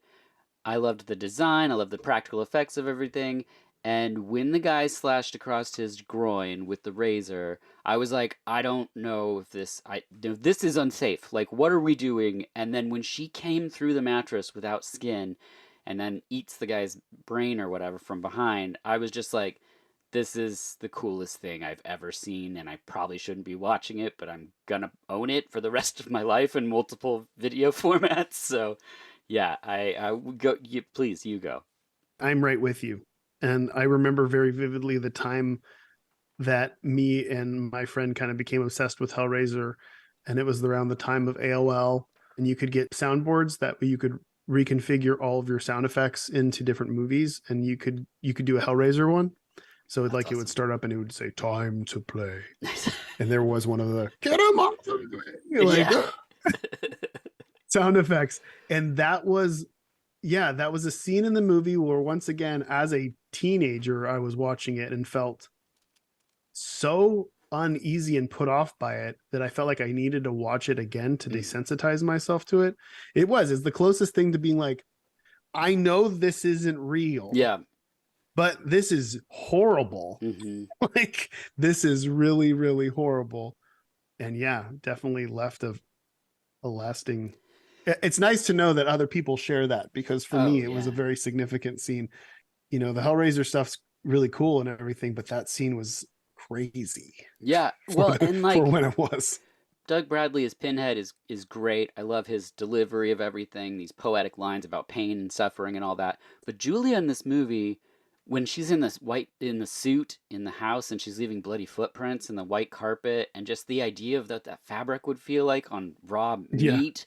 I loved the design, I loved the practical effects of everything, and when the guy slashed across his groin with the razor, I was like, I don't know if this is unsafe. Like, what are we doing? And then when she came through the mattress without skin and then eats the guy's brain or whatever from behind, I was just like, this is the coolest thing I've ever seen, and I probably shouldn't be watching it, but I'm gonna own it for the rest of my life in multiple video formats. So, yeah, I would go. Please, you go. I'm right with you. And I remember very vividly the time that me and my friend kind of became obsessed with Hellraiser. And it was around the time of AOL. And you could get soundboards that you could reconfigure all of your sound effects into different movies. And you could do a Hellraiser one. So That's like awesome. it would start up and it would say time to play. And there was one of the get him off like sound effects. And that was a scene in the movie where once again, as a teenager, I was watching it and felt so uneasy and put off by it that I felt like I needed to watch it again to desensitize myself to it. It's the closest thing to being like, I know this isn't real. Yeah. But this is horrible. Mm-hmm. Like, this is really, really horrible. And yeah, definitely left a lasting. It's nice to know that other people share that, because for Oh me it was a yeah. very significant scene. The Hellraiser stuff's really cool and everything, but that scene was crazy Yeah, for well, and for like when it was. Doug Bradley as Pinhead is great. I love his delivery of everything, these poetic lines about pain and suffering and all that. But Julia in this movie, when she's in this white in the suit in the house and she's leaving bloody footprints in the white carpet, and just the idea of that fabric would feel like on raw Yeah, meat.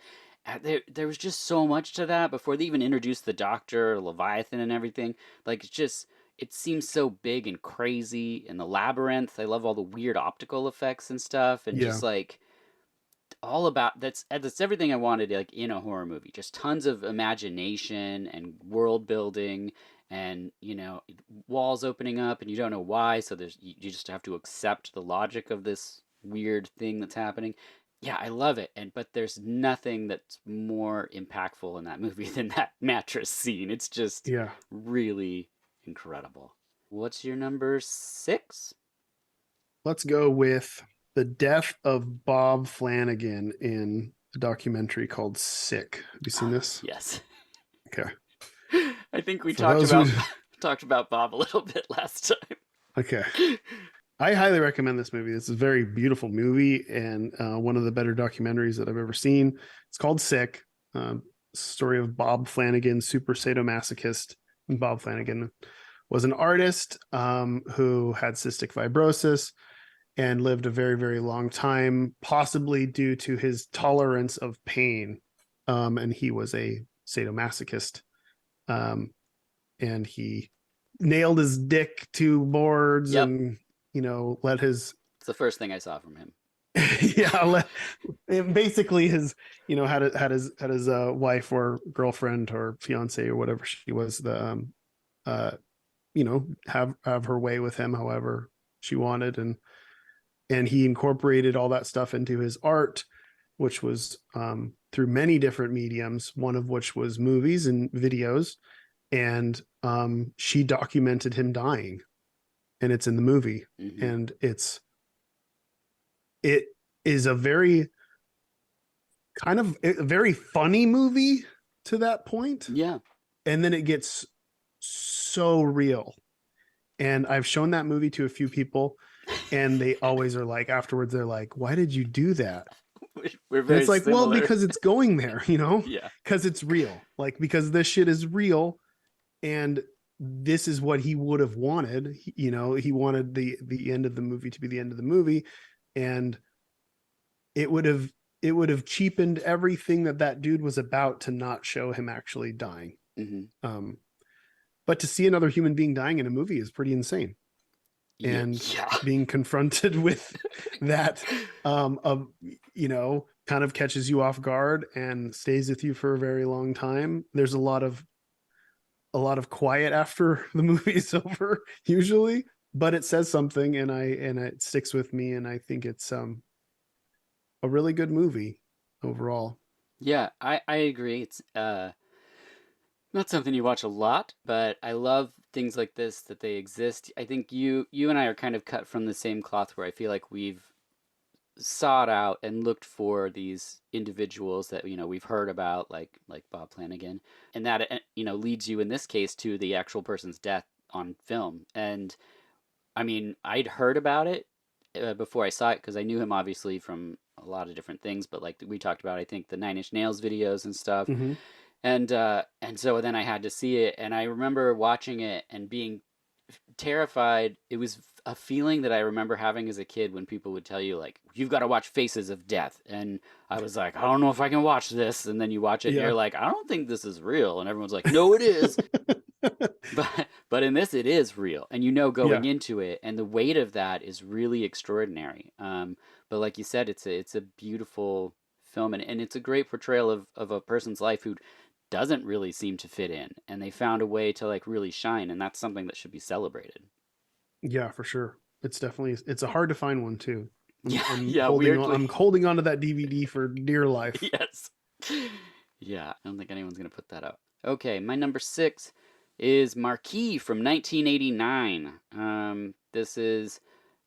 There was just so much to that before they even introduced the Doctor, Leviathan, and everything. Like it seems so big and crazy. And the labyrinth, I love all the weird optical effects and stuff, and yeah, just like all about that's everything I wanted like in a horror movie. Just tons of imagination and world building, and walls opening up and you don't know why, so you just have to accept the logic of this weird thing that's happening. Yeah, I love it. And but there's nothing that's more impactful in that movie than that mattress scene. It's just yeah. really incredible. What's your number 6? Let's go with the death of Bob Flanagan in a documentary called Sick. Have you seen this? Yes. Okay. I think we For talked those who, about talked about Bob a little bit last time. okay, I highly recommend this movie. This is a very beautiful movie and one of the better documentaries that I've ever seen. It's called Sick. Story of Bob Flanagan, super sadomasochist. And Bob Flanagan was an artist who had cystic fibrosis and lived a very, very long time, possibly due to his tolerance of pain. And he was a sadomasochist. Um, and he nailed his dick to boards Yep, and, let his, it's the first thing I saw from him. yeah, basically his, had his wife or girlfriend or fiance or whatever she was, uh, have her way with him however she wanted. And he incorporated all that stuff into his art, which was through many different mediums, one of which was movies and videos. And she documented him dying, and it's in the movie. Hmm. And it is a very kind of a very funny movie to that point, Yeah. and then it gets so real. And I've shown that movie to a few people, and they always are like, afterwards they're like, why did you do that? We're And very it's like, well, similar. because it's going there, Yeah. because it's real. Like, because this shit is real, and this is what he would have wanted. He wanted the end of the movie to be the end of the movie, and it would have it would have cheapened everything that dude was about to not show him actually dying. Hmm. Um, but to see another human being dying in a movie is pretty insane, Yeah. and Yeah. being confronted with that, of kind of catches you off guard and stays with you for a very long time. There's a lot of quiet after the movie is over usually, but it says something, and it sticks with me, and I think it's a really good movie overall. Yeah, I agree. It's not something you watch a lot, but I love things like this that they exist. I think you and I are kind of cut from the same cloth where I feel like we've sought out and looked for these individuals that we've heard about, like Bob Flanagan, and that leads you in this case to the actual person's death on film. And I mean, I'd heard about it before I saw it because I knew him obviously from a lot of different things, but like we talked about, I think the Nine Inch Nails videos and stuff, Mm-hmm. and so then I had to see it, and I remember watching it and being terrified. It was a feeling that I remember having as a kid when people would tell you like you've got to watch Faces of Death, and I was like, I don't know if I can watch this, and then you watch it and Yeah. you're like, I don't think this is real, and everyone's like, no, it is. But in this it is real, and going Yeah. into it, and the weight of that is really extraordinary. But like you said, it's a beautiful film, and it's a great portrayal of a person's life who doesn't really seem to fit in, and they found a way to like really shine, and that's something that should be celebrated. Yeah, for sure. It's a hard to find one too. I'm Yeah, I'm yeah, holding on weirdly. I'm holding on to that DVD for dear life. Yes. Yeah, I don't think anyone's gonna put that up. Okay, my number 6 is Marquis from 1989. This is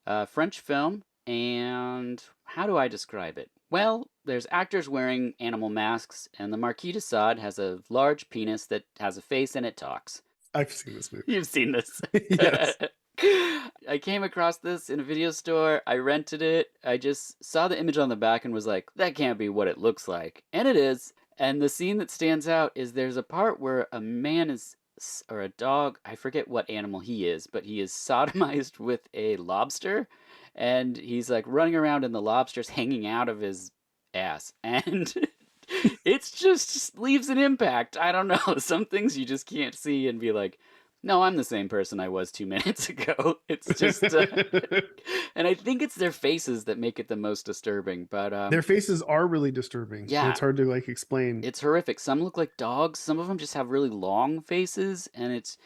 a French film, and how do I describe it? Well, there's actors wearing animal masks, and the Marquis de Sade has a large penis that has a face and it talks. I've seen this movie. You've seen this. Yes. I came across this in a video store. I rented it. I just saw the image on the back and was like, that can't be what it looks like. And it is. And the scene that stands out is there's a part where a man is, or a dog, I forget what animal he is, but he is sodomized with a lobster. And he's like running around and the lobster's hanging out of his ass. And it's just leaves an impact. I don't know. Some things you just can't see and be like, no, I'm the same person I was 2 minutes ago. It's just, and I think it's their faces that make it the most disturbing. But Their faces are really disturbing. And yeah, it's hard to like explain. it's horrific. Some look like dogs. Some of them just have really long faces, and it's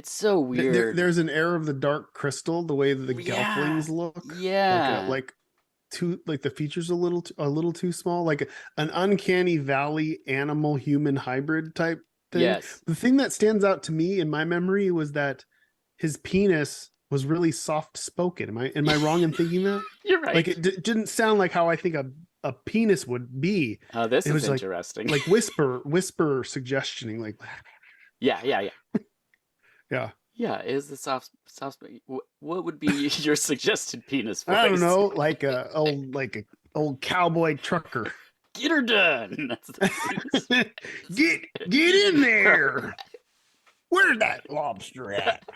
so weird. There's an air of the Dark Crystal, the way that the Yeah, Gelflings look. yeah, Like too, like the features a little too small, like an uncanny valley animal human hybrid type thing. yes. The thing that stands out to me in my memory was that his penis was really soft spoken. Am I wrong in thinking that? You're right. Like it didn't sound like how I think a penis would be. This It is was interesting. like whisper suggestioning, like Yeah, yeah, yeah. yeah. Yeah, is the soft? What would be your suggested penis voice? I don't know, like a old cowboy trucker. Get her done. That's the Get in there. Where's that lobster at?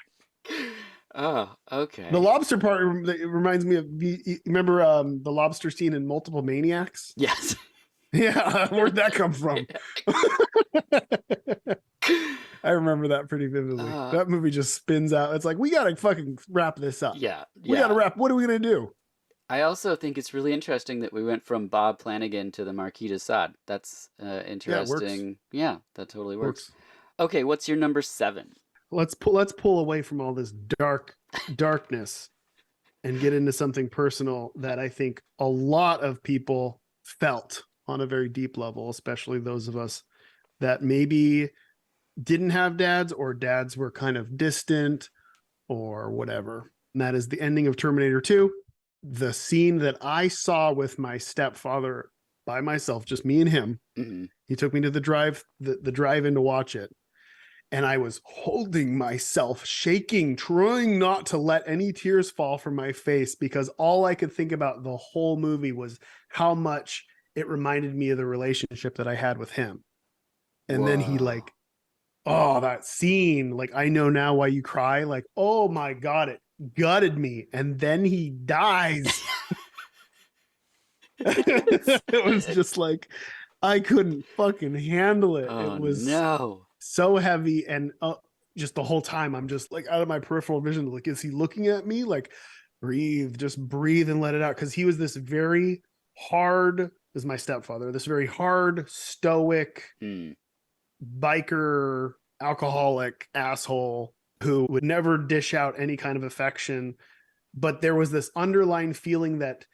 Oh, okay. The lobster part reminds me of you remember the lobster scene in Multiple Maniacs? Yes. Yeah, where'd that come from? I remember that pretty vividly. That movie just spins out. It's like, we gotta fucking wrap this up. Yeah, We gotta wrap. What are we gonna do? I also think it's really interesting that we went from Bob Flanagan to the Marquis de Sade. That's interesting. Yeah, that totally works. Okay, what's your number 7? Let's pull away from all this darkness and get into something personal that I think a lot of people felt on a very deep level, especially those of us that maybe didn't have dads, or dads were kind of distant or whatever. And that is the ending of Terminator 2. The scene that I saw with my stepfather by myself, just me and him. Mm-hmm. He took me to the drive-in to watch it. And I was holding myself, shaking, trying not to let any tears fall from my face, because all I could think about the whole movie was how much it reminded me of the relationship that I had with him. And then he like, oh, that scene, like, I know now why you cry. Like, oh my God, it gutted me. And then he dies. It was just like, I couldn't fucking handle it. Oh, it was no. So heavy. And just the whole time, I'm just like out of my peripheral vision. Like, is he looking at me? Like, just breathe and let it out. Because he was this very hard, this is my stepfather, this very hard, stoic, biker, alcoholic asshole who would never dish out any kind of affection. But there was this underlying feeling that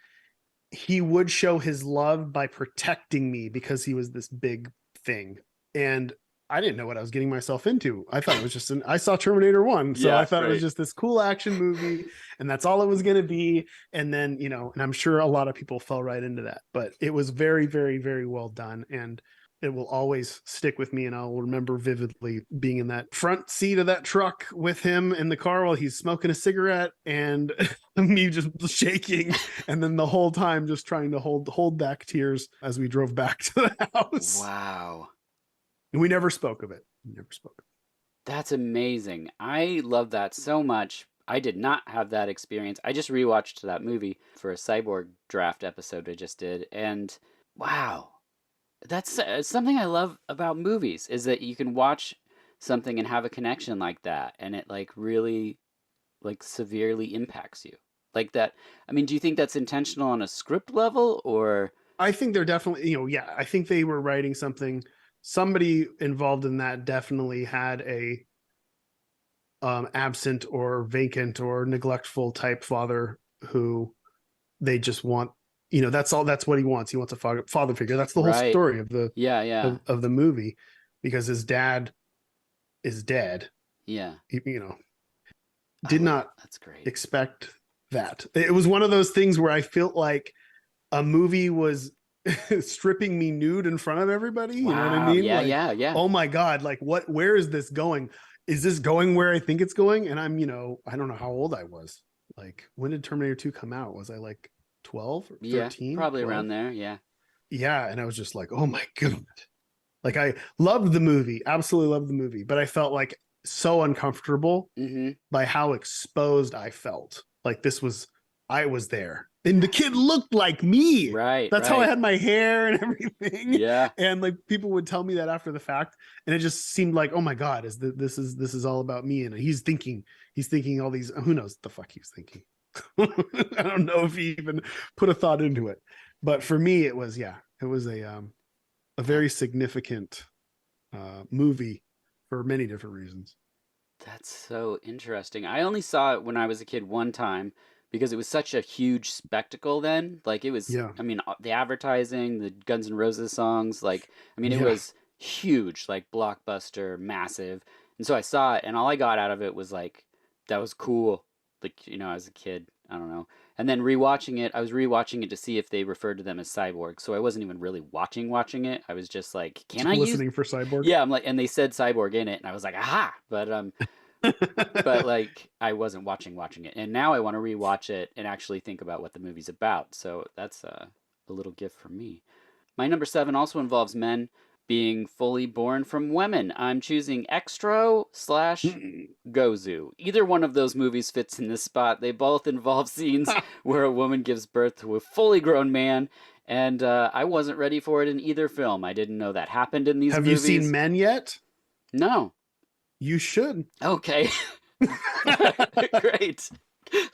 he would show his love by protecting me, because he was this big thing. And I didn't know what I was getting myself into. I thought it was just I saw Terminator 1. So I thought it was just this cool action movie, and that's all it was going to be. And then, and I'm sure a lot of people fell right into that, but it was very, very, very well done. And it will always stick with me. And I'll remember vividly being in that front seat of that truck with him in the car while he's smoking a cigarette, and me just shaking. And then the whole time just trying to hold back tears as we drove back to the house. Wow. And we never spoke of it. That's amazing. I love that so much. I did not have that experience. I just rewatched that movie for a Cyborg draft episode I just did. And wow, that's something I love about movies, is that you can watch something and have a connection like that. And it like really like severely impacts you like that. I mean, do you think that's intentional on a script level, or? I think they're definitely, I think they were writing something. Somebody involved in that definitely had a absent or vacant or neglectful type father who they just want, that's what he wants. He wants a father figure. That's the whole story of the of the movie, because his dad is dead. Yeah. Did not that's great. Expect that. It was one of those things where I felt like a movie was stripping me nude in front of everybody. You know what I Wow. mean? Yeah, Like, yeah, yeah. oh my God, like where is this going? Is this going where I think it's going? And I'm, I don't know how old I was. Like, when did Terminator 2 come out? Was I like 12 or Yeah, 13, probably 12? around there. Yeah. Yeah. And I was just like, oh my God. Like, I loved the movie, absolutely loved the movie, but I felt like so uncomfortable Mm-hmm. by how exposed I felt. Like, I was there. And the kid looked like me. Right, That's how I right. had my hair and everything. Yeah. And like people would tell me that after the fact. And it just seemed like, oh my God, this is all about me. And he's thinking all these, who knows what the fuck he was thinking. I don't know if he even put a thought into it. But for me, it was a very significant movie for many different reasons. That's so interesting. I only saw it when I was a kid one time because it was such a huge spectacle then. Like it was, Yeah. I mean, the advertising, the Guns N' Roses songs, like, I mean, it Yeah. was huge, like blockbuster, massive. And so I saw it, and all I got out of it was like, that was cool. Like, as a kid, I don't know. And then rewatching it, I was rewatching it to see if they referred to them as cyborgs. So I wasn't even really watching it. I was just like, can I use? Listening for Cyborg. Yeah, I'm like, and they said cyborg in it, and I was like, aha! But like I wasn't watching it, and now I want to rewatch it and actually think about what the movie's about. So that's a little gift from me. My number 7 also involves men being fully born from women. I'm choosing Extro slash Gozu. Either one of those movies fits in this spot. They both involve scenes where a woman gives birth to a fully grown man, and I wasn't ready for it in either film. I didn't know that happened in these Have you seen movies. Men yet? No. You should. Okay. Great.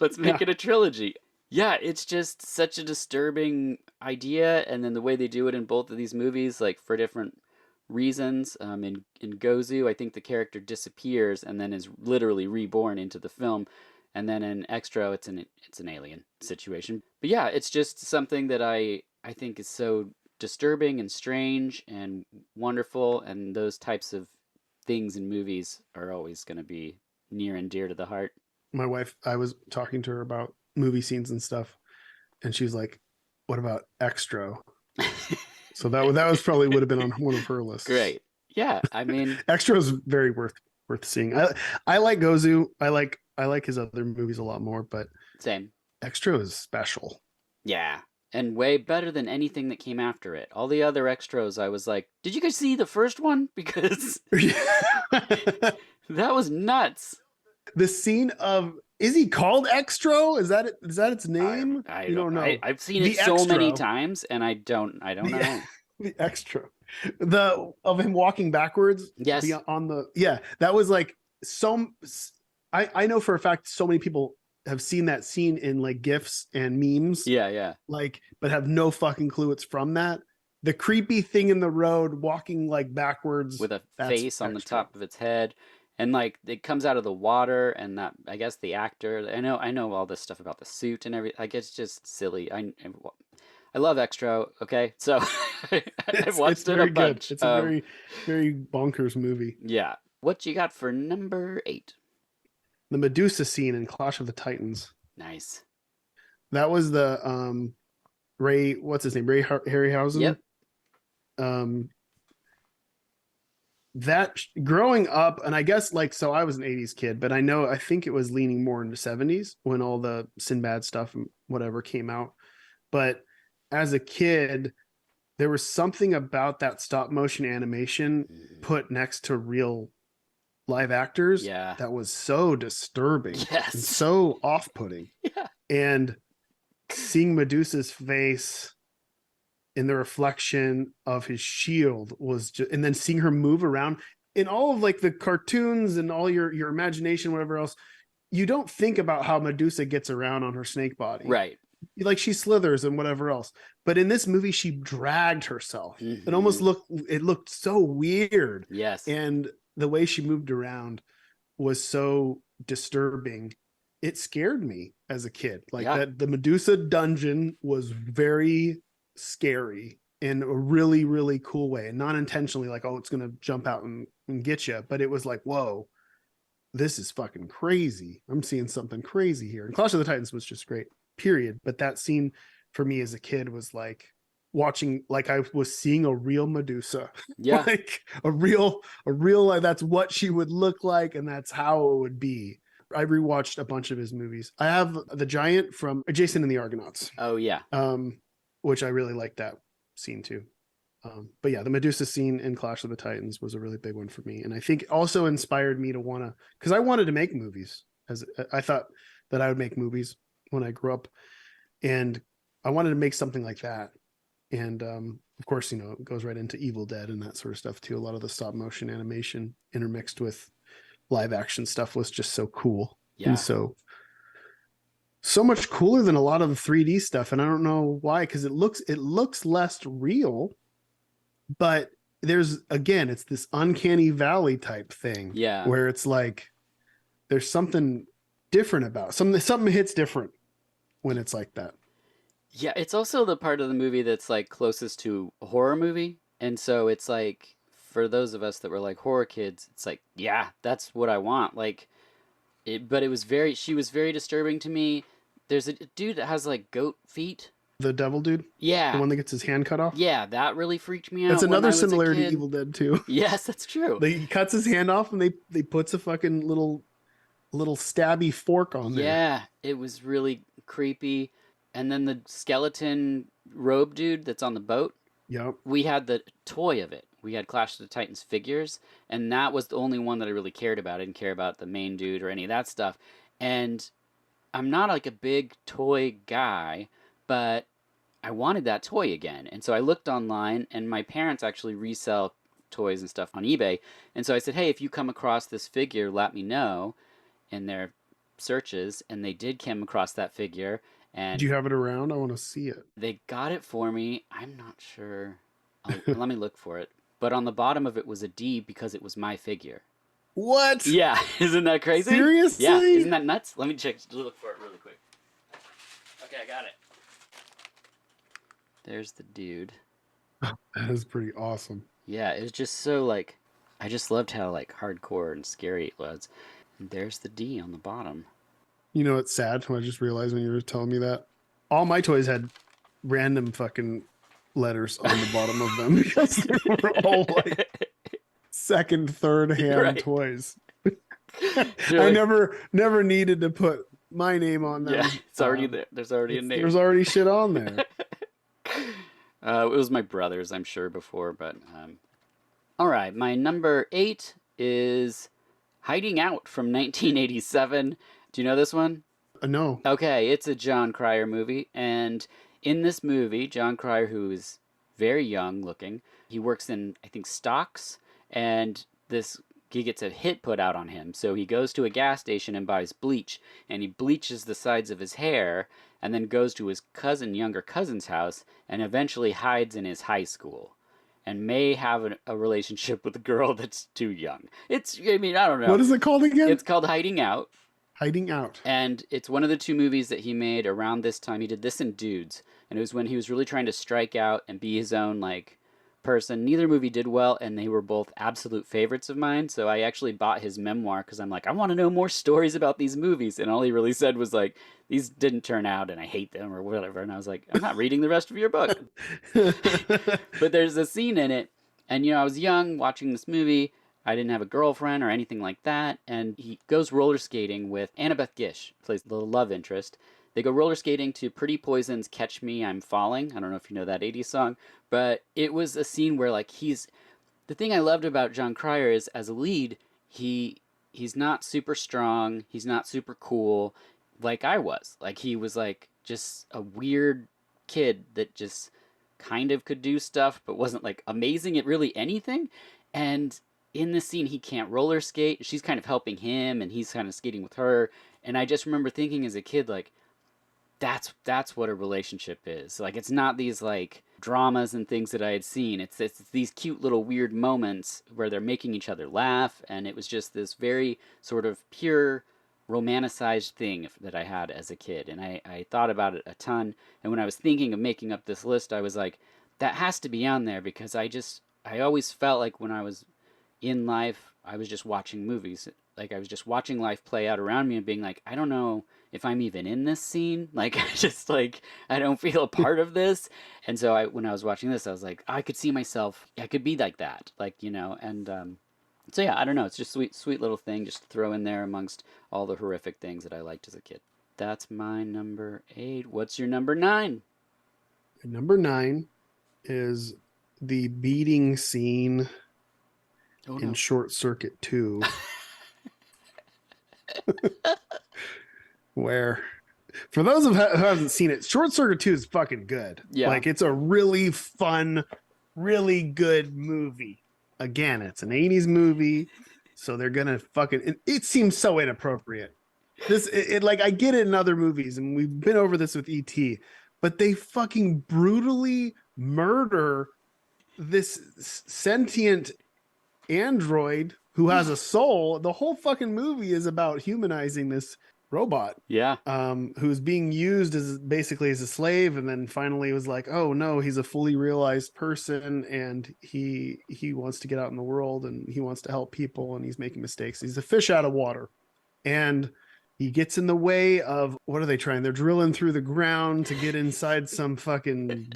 Let's make Yeah. it a trilogy. Yeah, it's just such a disturbing idea, and then the way they do it in both of these movies, like for different reasons. In Gozu, I think the character disappears and then is literally reborn into the film, and then in Extra, it's an alien situation. But yeah, it's just something that I think is so disturbing and strange and wonderful, and those types of things in movies are always going to be near and dear to the heart. My wife, I was talking to her about movie scenes and stuff, and she's like, "What about Extra?" So that was probably would have been on one of her lists. Great. Yeah, I mean, Extra is very worth seeing. I like Gozu. I like his other movies a lot more, but same. Extra is special. Yeah. And way better than anything that came after it. All the other extras, I was like, did you guys see the first one? Because that was nuts. The scene of, is he called Extra? Is that it? Is that its name? You don't know. I've seen The it so many Extra. times, and I don't The, know. the Extra. The of him walking backwards. Yes. On the that was like so. I know for a fact so many people have seen that scene in like GIFs and memes. Yeah, yeah. Like, but have no fucking clue it's from that. The creepy thing in the road walking like backwards With a that's face on the Extra. top of its head. And like it comes out of the water, and that I guess the actor. I know all this stuff about the suit and everything. Like it's just silly. I love Extra. Okay, so I've watched it a bunch. It's a very, very bonkers movie. Yeah. What you got for number 8? The Medusa scene in Clash of the Titans. Nice. That was the Ray. What's his name? Ray Harryhausen. Yep. That growing up, and I guess like so, I was an '80s kid, but I think it was leaning more into '70s when all the Sinbad stuff and whatever came out. But as a kid, there was something about that stop motion animation put next to real live actors that was so disturbing and so off-putting. Yeah. And seeing Medusa's face in the reflection of his shield was just, and then seeing her move around in all of like the cartoons and all your imagination, whatever else, you don't think about how Medusa gets around on her snake body. Right. Like she slithers and whatever else. But in this movie, she dragged herself. Mm-hmm. It looked so weird. Yes. And the way she moved around was so disturbing. It scared me as a kid. Like that the Medusa dungeon was very scary in a really, really cool way, and not intentionally like, oh, it's gonna jump out and get you, but it was like, whoa, this is fucking crazy. I'm seeing something crazy here. And Clash of the Titans was just great, period. But that scene for me as a kid was like, watching, like I was seeing a real Medusa, Yeah. like a real like that's what she would look like, and that's how it would be. I rewatched a bunch of his movies. I have the Giant from Jason and the Argonauts, Oh yeah. um, which I really like that scene too. But yeah, the Medusa scene in Clash of the Titans was a really big one for me, and I think also inspired me to want to, because I wanted to make movies. As I thought that I would make movies when I grew up, and I wanted to make something like that. And of course, it goes right into Evil Dead and that sort of stuff too. A lot of the stop motion animation intermixed with live action stuff was just so cool, and Yeah. so much cooler than a lot of the 3D stuff. And I don't know why, because it looks less real, but it's this uncanny valley type thing Yeah. where it's like there's something different about something hits different when it's like that. Yeah, it's also the part of the movie that's like closest to a horror movie. And so it's like for those of us that were like horror kids, it's like, yeah, that's what I want. Like but it was very she was very disturbing to me. There's a dude that has like goat feet. The devil dude, the Yeah. one that gets his hand cut off. Yeah, that really freaked me That's out when another I was a similarity to kid. Evil Dead too. Yes, that's true. He cuts his hand off and they puts a fucking little stabby fork on there. Yeah, it was really creepy. And then the skeleton robe dude that's on the boat, Yep. we had the toy of it. We had Clash of the Titans figures, and that was the only one that I really cared about. I didn't care about the main dude or any of that stuff. And I'm not like a big toy guy, but I wanted that toy again. And so I looked online, and my parents actually resell toys and stuff on eBay. And so I said, hey, if you come across this figure, let me know in their searches. And they did come across that figure, Do and you have it around? I want to see it. they got it for me. I'm not sure. Let me look for it. But on the bottom of it was a D because it was my figure. What? Yeah, isn't that crazy? Yeah, Seriously? isn't that nuts? Let me look for it really quick. Okay, I got it. There's the dude. That is pretty awesome. Yeah, it was just so like, I just loved how like hardcore and scary it was. And there's the D on the bottom. It's sad when I just realized when you were telling me that. All my toys had random fucking letters on the bottom of them because they were all like second, third hand Right. toys. You're I like, never needed to put my name on them. yeah, it's already there. There's already a name. There's already shit on there. It was my brother's, I'm sure, before, but all right. My number 8 is Hiding Out from 1987. Do you know this one? No. Okay, it's a John Cryer movie, and in this movie, John Cryer, who is very young looking, he works in, I think, stocks, and he gets a hit put out on him. So he goes to a gas station and buys bleach, and he bleaches the sides of his hair, and then goes to his younger cousin's house, and eventually hides in his high school, and may have a relationship with a girl that's too young. I mean, I don't know. What is it called again? It's called Hiding Out. Hiding Out. And it's one of the 2 movies that he made around this time. He did this in Dudes, and it was when he was really trying to strike out and be his own like person. Neither movie did well, and they were both absolute favorites of mine. So I actually bought his memoir because I'm like, I want to know more stories about these movies. And all he really said was like, these didn't turn out, and I hate them or whatever. And I was like, I'm not reading the rest of your book. But there's a scene in it, and I was young watching this movie. I didn't have a girlfriend or anything like that, and he goes roller skating with Annabeth Gish, plays the love interest. They go roller skating to Pretty Poison's "Catch Me, I'm Falling." I don't know if you know that '80s song, but it was a scene where like the thing I loved about John Cryer is as a lead, he's not super strong, he's not super cool, like I was. Like he was like just a weird kid that just kind of could do stuff, but wasn't like amazing at really anything, and in this scene he can't roller skate. She's kind of helping him and he's kind of skating with her. And I just remember thinking as a kid, like, that's what a relationship is. Like, it's not these like dramas and things that I had seen. It's these cute little weird moments where they're making each other laugh, and it was just this very sort of pure romanticized thing that I had as a kid. And I thought about it a ton. And when I was thinking of making up this list, I was like, that has to be on there because I always felt like when I was in life, I was just watching movies like I was just watching life play out around me and being like, I don't know if I'm even in this scene. Like I just like I don't feel a part of this. And so I when I was watching this, I was like, I could see myself. I could be like that. Like, and so yeah, I don't know. It's just sweet little thing just to throw in there amongst all the horrific things that I liked as a kid. That's my number 8. What's your number 9? Number 9 is the beating scene Oh in no. Short Circuit 2, where, for those who haven't seen it, Short Circuit 2 is fucking good. Yeah. Like, it's a really fun, really good movie. Again, it's an 80s movie, so they're gonna fucking, it seems so inappropriate. Like, I get it in other movies, and we've been over this with ET, but they fucking brutally murder this sentient android who has a soul. The whole fucking movie is about humanizing this robot, Yeah. who's being used as basically as a slave, and then finally was like, oh no, he's a fully realized person, and he wants to get out in the world, and he wants to help people, and he's making mistakes. He's a fish out of water, and he gets in the way of, what are they trying? They're drilling through the ground to get inside some fucking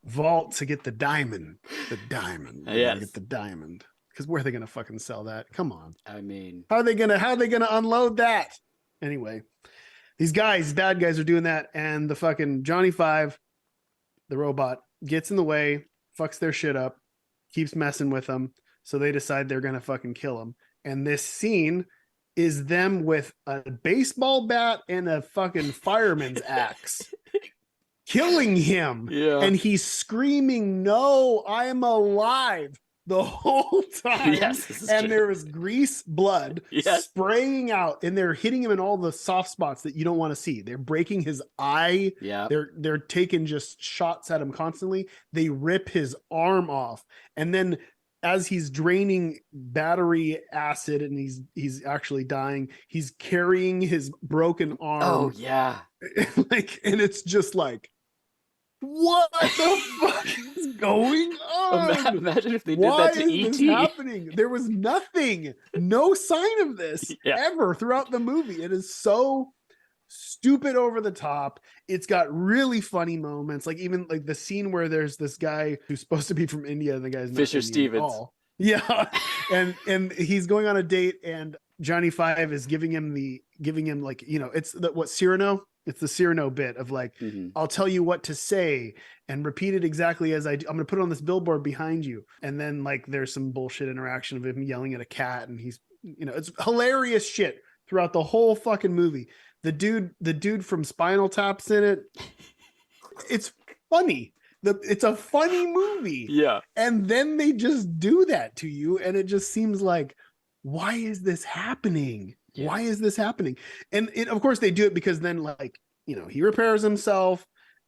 vault to get the diamond. The diamond. They gotta Yes. get the diamond. Because where are they gonna fucking sell that? Come on. I mean, How are they gonna unload that? Anyway, these bad guys are doing that, and the fucking Johnny Five, the robot, gets in the way, fucks their shit up, keeps messing with them, so they decide they're gonna fucking kill him. And this scene is them with a baseball bat and a fucking fireman's axe killing him. yeah. And he's screaming, "No, I'm alive," the whole time. Yes, this is And true. there was grease blood Yes. spraying out, and they're hitting him in all the soft spots that you don't want to see. They're breaking his eye. Yeah. They're taking just shots at him constantly. They rip his arm off, and then as he's draining battery acid and he's actually dying, he's carrying his broken arm. Oh yeah. Like, and it's just like, what the fuck is going on? Imagine if they did Why that to is this ET. happening? There was nothing, no sign of this Yeah. ever throughout the movie. It is so stupid, over the top. It's got really funny moments, like even like the scene where there's this guy who's supposed to be from India, and the guy's not Fisher Indian at Stevens. all. Yeah, and he's going on a date, and Johnny Five is giving him like, it's what Cyrano. It's the Cyrano bit of like, Mhm. I'll tell you what to say and repeat it exactly as I do. I'm going to put it on this billboard behind you. And then like there's some bullshit interaction of him yelling at a cat, and he's, it's hilarious shit throughout the whole fucking movie. The dude from Spinal Tap's in it. It's funny. It's a funny movie. Yeah. And then they just do that to you, and it just seems like, why is this happening? Yeah. Why is this happening? And of course they do it because then, like, he repairs himself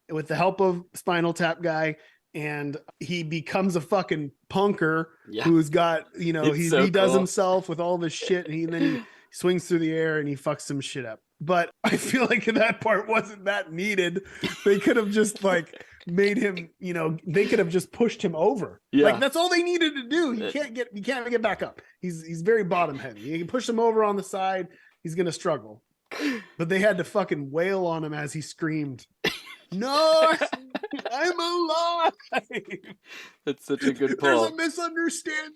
with the help of Spinal Tap guy, and he becomes a fucking punker Yeah. who's got, It's he so does cool. himself with all this shit, and then he swings through the air and he fucks some shit up. But I feel like that part wasn't that needed. They could have just like made him, they could have just pushed him over. Yeah. Like, that's all they needed to do. He can't get back up. He's very bottom heavy. You can push him over on the side, he's gonna struggle. But they had to fucking wail on him as he screamed, "No, I'm alive." That's such a good There's pull. a misunderstanding.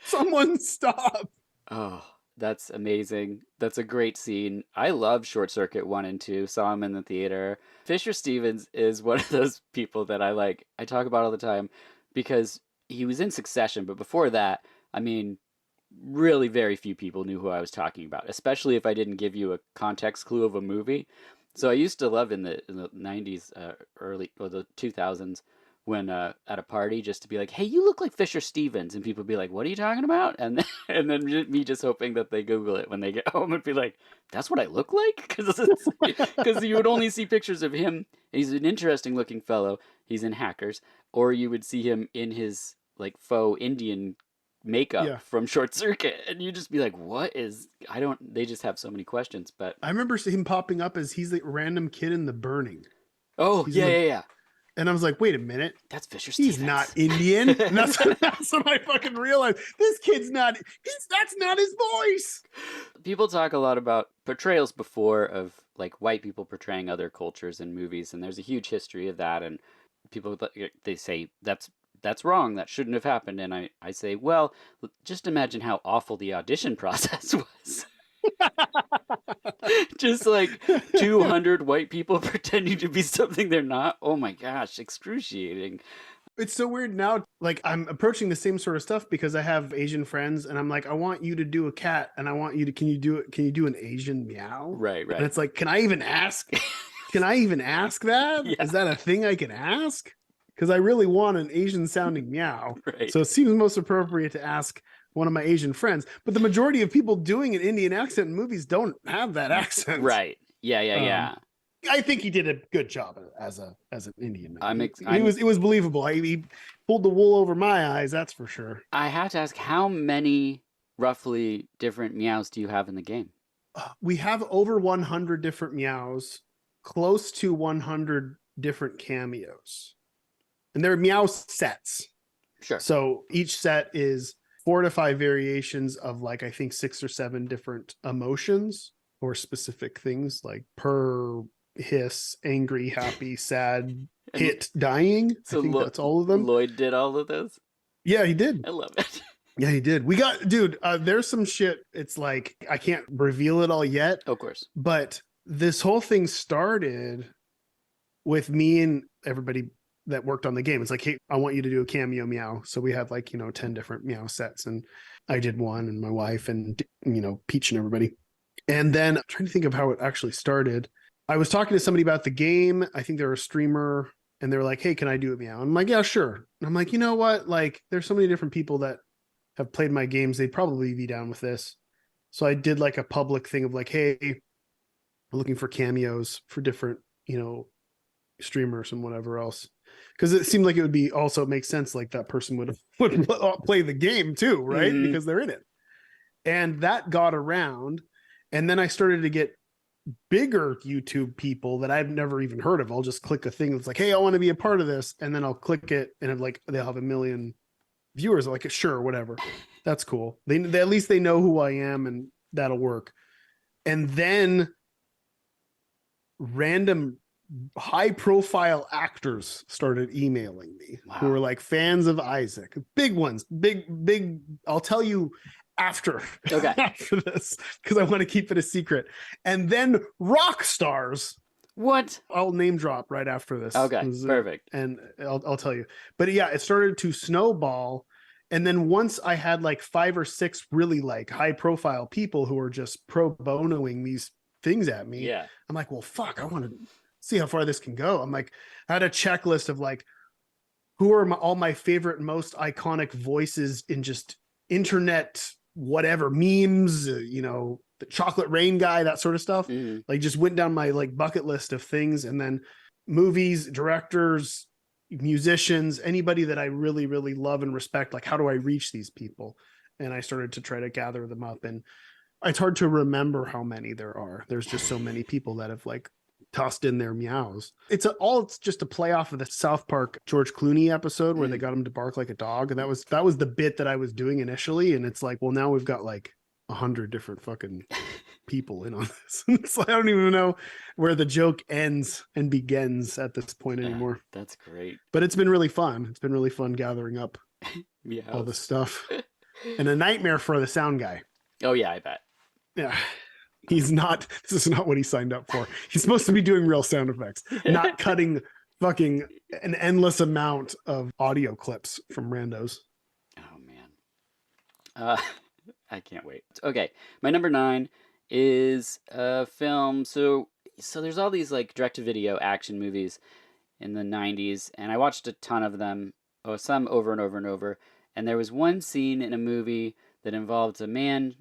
Someone stop. Oh, that's amazing. That's a great scene. I love Short Circuit 1 and 2. Saw him in the theater. Fisher Stevens is one of those people that I talk about all the time, because he was in Succession, but before that, I mean, really very few people knew who I was talking about, especially if I didn't give you a context clue of a movie. So I used to love in the 90s, early, or the 2000s, when at a party, just to be like, "Hey, you look like Fisher Stevens," and people would be like, "What are you talking about?" And then me just hoping that they Google it when they get home and be like, "That's what I look like," because you would only see pictures of him. He's an interesting looking fellow. He's in Hackers, or you would see him in his like faux Indian makeup from Short Circuit, and you just be like, "What is?" They just have so many questions. But I remember him popping up as he's the random kid in The Burning. oh He's yeah, in yeah. And I was like, wait a minute. That's Fisher He's Stevens. not Indian. And that's when I fucking realized this kid's not, that's not his voice. People talk a lot about portrayals before of like white people portraying other cultures in movies, and there's a huge history of that. And people they say that's wrong. That shouldn't have happened. And I say, well, just imagine how awful the audition process was. Just like 200 white people pretending to be something they're not. Oh my gosh, excruciating. It's so weird now. Like I'm approaching the same sort of stuff because I have Asian friends and I'm like, I want you to do a cat and I want you to, can you do it? Can you do an Asian meow? Right. And it's like, can I even ask? Can I even ask that? Yeah. Is that a thing I can ask? Because I really want an Asian sounding meow. Right. So it seems most appropriate to ask one of my Asian friends. But the majority of people doing an Indian accent in movies don't have that accent. Right. Yeah. I think he did a good job as an Indian man. It was believable. He pulled the wool over my eyes, that's for sure. I have to ask, how many roughly different meows do you have in the game? We have over 100 different meows, close to 100 different cameos. And they're meow sets. Sure. So each set is 4 to 5 variations of like, I think 6 or 7 different emotions or specific things like purr, hiss, angry, happy, sad, hit, dying. So I think that's all of them. Lloyd did all of those? Yeah, he did. I love it. Yeah, he did. We got, dude, there's some shit. It's like, I can't reveal it all yet. Of course. But this whole thing started with me and everybody that worked on the game. It's like, hey, I want you to do a cameo meow. So we have like, 10 different meow sets. And I did one and my wife and, Peach and everybody. And then I'm trying to think of how it actually started. I was talking to somebody about the game. I think they were a streamer and they were like, hey, can I do a meow? And I'm like, yeah, sure. And I'm like, you know what? Like, there's so many different people that have played my games. They'd probably be down with this. So I did like a public thing of like, hey, I'm looking for cameos for different, streamers and whatever else. Because it seemed like it would be also makes sense. Like that person would play the game too, right? Mm-hmm. Because they're in it. And that got around. And then I started to get bigger YouTube people that I've never even heard of. I'll just click a thing that's like, hey, I want to be a part of this. And then I'll click it and they'll have 1 million viewers. I'm like, sure, whatever. That's cool. They at least they know who I am and that'll work. And then random high profile actors started emailing me who were like fans of Isaac, big ones, big. I'll tell you after this because I want to keep it a secret. And then rock stars. What? I'll name drop right after this. Okay, perfect. And I'll tell you. But yeah, it started to snowball. And then once I had like 5 or 6 really like high profile people who are just pro bonoing these things at me. Yeah. I'm like, well, fuck, I want to see how far this can go. I'm like, I had a checklist of like, who are all my favorite, most iconic voices in just internet, whatever memes, the chocolate rain guy, that sort of stuff. Mm-hmm. Like just went down my like bucket list of things. And then movies, directors, musicians, anybody that I really, really love and respect. Like, how do I reach these people? And I started to try to gather them up. And it's hard to remember how many there are. There's just so many people that have like tossed in their meows. It's just a play off of the South Park George Clooney episode where they got him to bark like a dog. And that was the bit that I was doing initially. And it's like, well, now we've got like 100 different fucking people in on this. It's like, I don't even know where the joke ends and begins at this point anymore. That's great. But it's been really fun. It's been really fun gathering up all this stuff. And a nightmare for the sound guy. Oh yeah, I bet. Yeah. This is not what he signed up for. He's supposed to be doing real sound effects, not cutting fucking an endless amount of audio clips from randos. Oh man. I can't wait. Okay. My number 9 is a film. So there's all these like direct-to-video action movies in the 90s, and I watched a ton of them, some over and over and over. And there was one scene in a movie that involved a man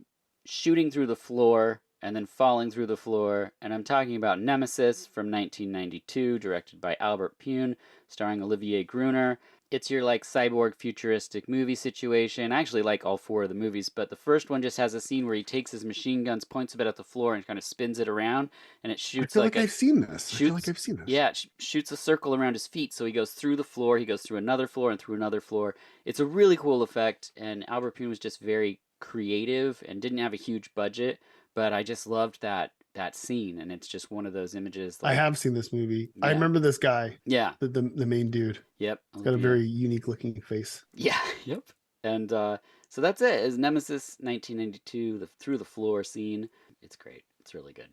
shooting through the floor and then falling through the floor. And I'm talking about Nemesis from 1992, directed by Albert Pune, starring Olivier Gruner. It's your like cyborg futuristic movie situation. I actually like all four of the movies, but the first one just has a scene where he takes his machine guns, points it at the floor, and kind of spins it around, and it I shoots feel like like a I've seen this. I feel like shoots. I've seen this. Yeah, shoots a circle around his feet, so he goes through the floor, he goes through another floor, and through another floor. It's a really cool effect, and Albert Pune was just very creative and didn't have a huge budget, but I just loved that scene, and it's just one of those images. I Like, have seen this movie. I yeah, remember this guy, yeah, the main dude. yep, He's got a Olivia. very unique looking face. Yeah, yep. And so that's it. Is Nemesis 1992, the through the floor scene. It's great. It's really good.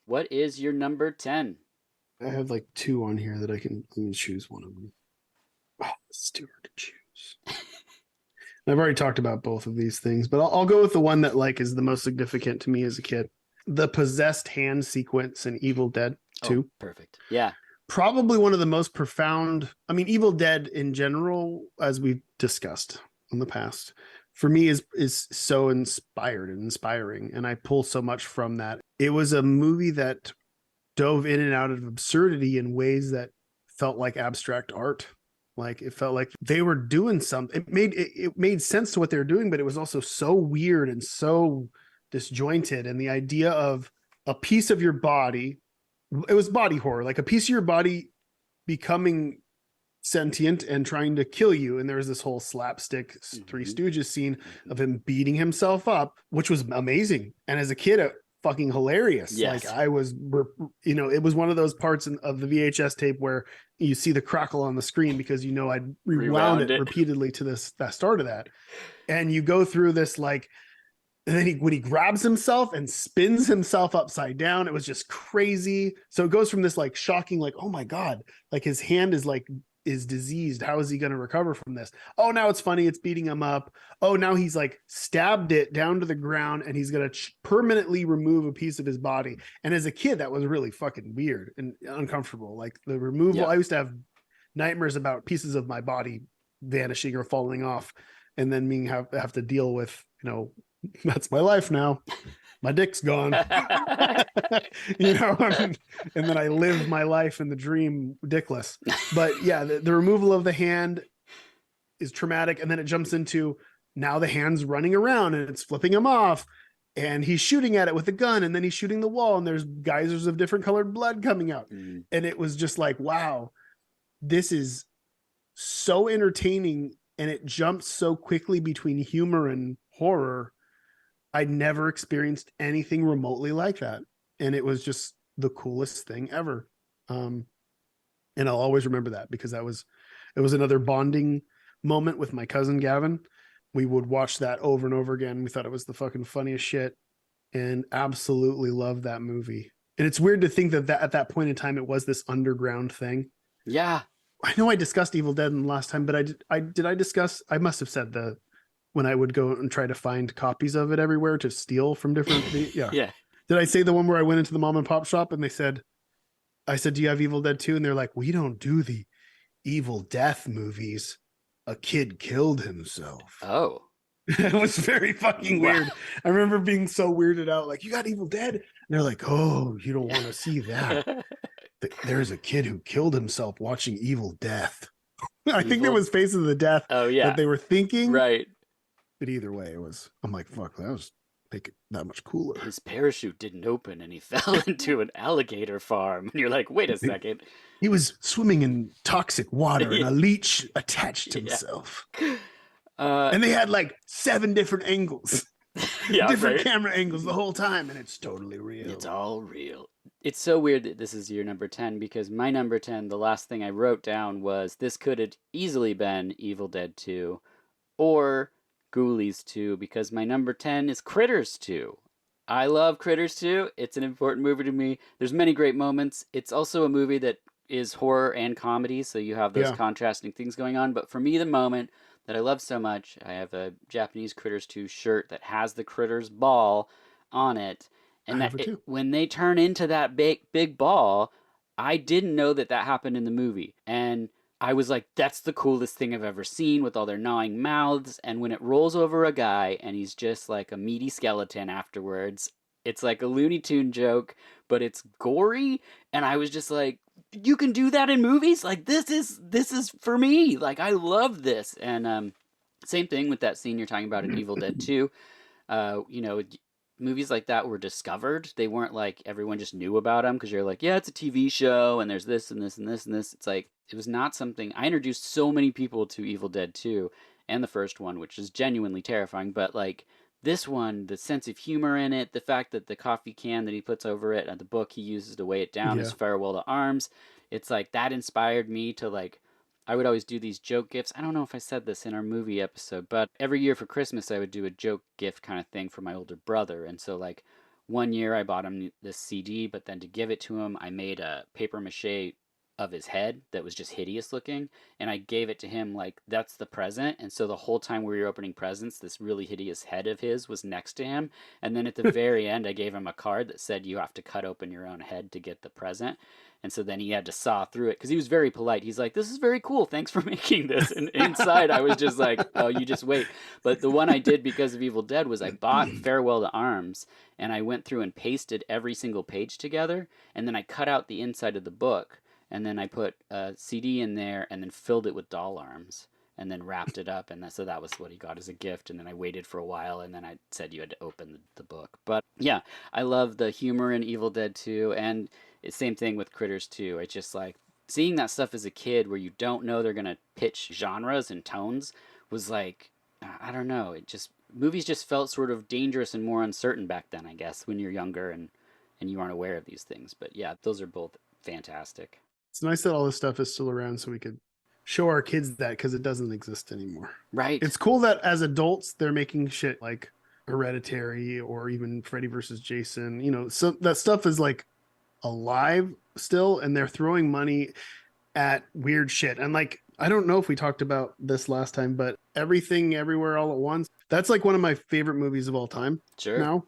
What is your number 10? I have like two on here that I can choose one of them. Oh, this is too hard to choose. I've already talked about both of these things, but I'll go with the one that like is the most significant to me as a kid. The possessed hand sequence in Evil Dead 2. Oh, perfect. Yeah. Probably one of the most profound. I mean, Evil Dead in general, as we've discussed in the past, for me is so inspired and inspiring, and I pull so much from that. It was a movie that dove in and out of absurdity in ways that felt like abstract art. Like it felt like they were doing something. It made sense to what they were doing, but it was also so weird and so disjointed. And the idea of a piece of your body, it was body horror, like a piece of your body becoming sentient and trying to kill you. And there was this whole slapstick Three Stooges scene of him beating himself up, which was amazing. And as a kid, fucking hilarious. Yes. Like I was, it was one of those parts of the VHS tape where you see the crackle on the screen because I'd rewound it repeatedly to that start of that. And you go through this like, and then when he grabs himself and spins himself upside down, it was just crazy. So it goes from this like shocking, like, oh my God, like his hand is diseased. How is he going to recover from this? Oh, now it's funny. It's beating him up. Oh, now he's like stabbed it down to the ground and he's going to permanently remove a piece of his body. And as a kid, that was really fucking weird and uncomfortable. Like the removal, I used to have nightmares about pieces of my body vanishing or falling off and then being have to deal with, that's my life now. My dick's gone. And then I live my life in the dream dickless. But yeah, the removal of the hand is traumatic. And then it jumps into now the hand's running around and it's flipping him off. And he's shooting at it with a gun and then he's shooting the wall and there's geysers of different colored blood coming out. And it was just like, wow, this is so entertaining. And it jumps so quickly between humor and horror. I'd never experienced anything remotely like that. And it was just the coolest thing ever. And I'll always remember that because it was another bonding moment with my cousin Gavin. We would watch that over and over again. We thought it was the fucking funniest shit and absolutely loved that movie. And it's weird to think that at that point in time, it was this underground thing. Yeah. I know I discussed Evil Dead in the last time, but I must have said when I would go and try to find copies of it everywhere to steal from different. Yeah. Did I say the one where I went into the mom and pop shop and I said, do you have Evil Dead 2? And they're like, we don't do the evil death movies. A kid killed himself. Oh. It was very fucking weird. I remember being so weirded out. Like, you got Evil Dead? And they're like, oh, you don't want to see that. There's a kid who killed himself watching Evil Death. I think there was Face of the Death. Oh, yeah. That they were thinking. Right. But either way, I'm like, fuck, that was make it that much cooler. His parachute didn't open and he fell into an alligator farm. And you're like, wait a second. He was swimming in toxic water and a leech attached himself. And they had like 7 different angles. Different camera angles the whole time. And it's totally real. It's all real. It's so weird that this is your number 10 because my number 10, the last thing I wrote down was this could have easily been Evil Dead 2 or Ghoulies 2 because my number 10 is Critters 2. I love Critters 2. It's an important movie to me. There's many great moments. It's also a movie that is horror and comedy, so you have those contrasting things going on. But for me, the moment that I love so much, I have a Japanese Critters 2 shirt that has the Critters ball on it. And when they turn into that big ball, I didn't know that happened in the movie. And I was like, that's the coolest thing I've ever seen with all their gnawing mouths. And when it rolls over a guy and he's just like a meaty skeleton afterwards, it's like a Looney Tune joke, but it's gory. And I was just like, you can do that in movies. Like this is for me. Like I love this. And same thing with that scene you're talking about in Evil Dead 2. You know, movies like that were discovered. They weren't like everyone just knew about them because you're like, yeah, it's a TV show and there's this and this and this and this. It's like it was not something I introduced so many people to Evil Dead 2 and the first one, which is genuinely terrifying, but like this one, the sense of humor in it, the fact that the coffee can that he puts over it and the book he uses to weigh it down is Yeah. Farewell to Arms. It's like that inspired me to like I would always do these joke gifts. I don't know if I said this in our movie episode, but every year for Christmas I would do a joke gift kind of thing for my older brother. And so like one year I bought him this CD, but then to give it to him, I made a paper mache of his head that was just hideous looking, and I gave it to him like that's the present. And so the whole time we were opening presents, this really hideous head of his was next to him. And then at the very end, I gave him a card that said you have to cut open your own head to get the present. And so then he had to saw through it because he was very polite. He's like, "This is very cool. Thanks for making this." And inside, I was just like, "Oh, you just wait." But the one I did because of Evil Dead was I bought Farewell to Arms, and I went through and pasted every single page together, and then I cut out the inside of the book, and then I put a CD in there, and then filled it with doll arms, and then wrapped it up, and so that was what he got as a gift. And then I waited for a while, and then I said you had to open the book. But yeah, I love the humor in Evil Dead 2, and it's same thing with Critters 2. It's just like seeing that stuff as a kid where you don't know they're gonna pitch genres and tones was like I don't know. It just movies just felt sort of dangerous and more uncertain back then, I guess, when you're younger and you aren't aware of these things. But yeah, those are both fantastic. It's nice that all this stuff is still around so we could show our kids that because it doesn't exist anymore. Right. It's cool that as adults they're making shit like Hereditary or even Freddy versus Jason. You know, so that stuff is like alive still, and they're throwing money at weird shit. And like, I don't know if we talked about this last time, but Everything Everywhere All at Once, that's like one of my favorite movies of all time Sure. now.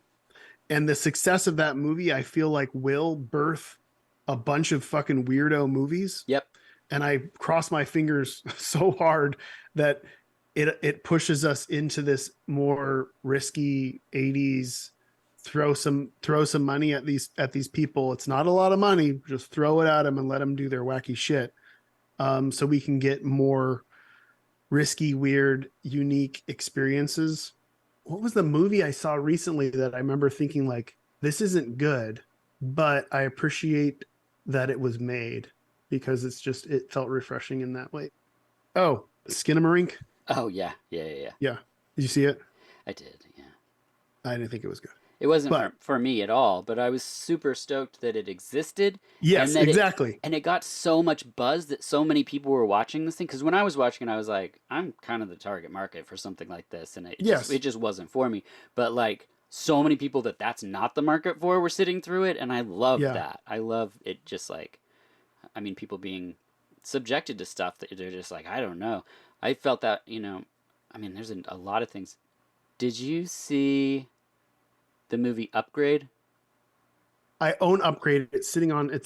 And the success of that movie, I feel like will birth a bunch of fucking weirdo movies. Yep. And I cross my fingers so hard that it pushes us into this more risky 80s throw some money at these people. It's not a lot of money, just throw it at them and let them do their wacky shit. So we can get more risky, weird, unique experiences. What was the movie I saw recently that I remember thinking like, this isn't good, but I appreciate that it was made because it felt refreshing in that way. Oh, Skinamarink. Oh yeah. Yeah. Yeah. Did you see it? I did. Yeah. I didn't think it was good. It wasn't But for me at all, but I was super stoked that it existed. yes, And that exactly. and it got so much buzz that so many people were watching this thing. Because when I was watching it, I was like, I'm kind of the target market for something like this, and Yes. it just wasn't for me. But like so many people that's not the market for were sitting through it, and I love Yeah. that. I love it. Just like, I mean, people being subjected to stuff that they're just like, I don't know. I felt that, I mean, there's a lot of things. Did you see the movie Upgrade? I own Upgrade. It's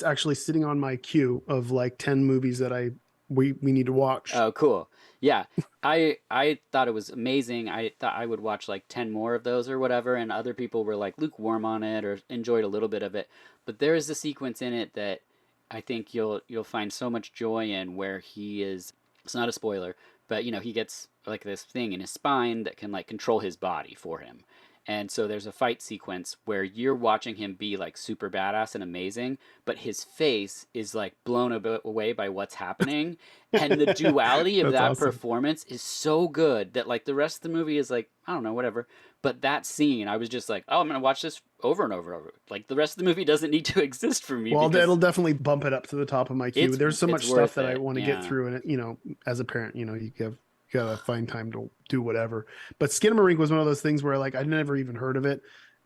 actually sitting on my queue of like 10 movies that we need to watch. Oh, cool. Yeah. I thought it was amazing. I thought I would watch like 10 more of those or whatever, and other people were like lukewarm on it or enjoyed a little bit of it. But there is a sequence in it that I think you'll find so much joy in where he is, it's not a spoiler, but he gets like this thing in his spine that can like control his body for him. And so there's a fight sequence where you're watching him be like super badass and amazing, but his face is like blown away by what's happening. And the duality of That's that awesome. performance is so good that like the rest of the movie is like, I don't know, whatever. But that scene, I was just like, oh, I'm going to watch this over and over and over. Like the rest of the movie doesn't need to exist for me. Well, Because it'll definitely bump it up to the top of my queue. There's so much stuff that I want to get through, and as a parent, you gotta find time to do whatever. But Skinamarink was one of those things where like I'd never even heard of it,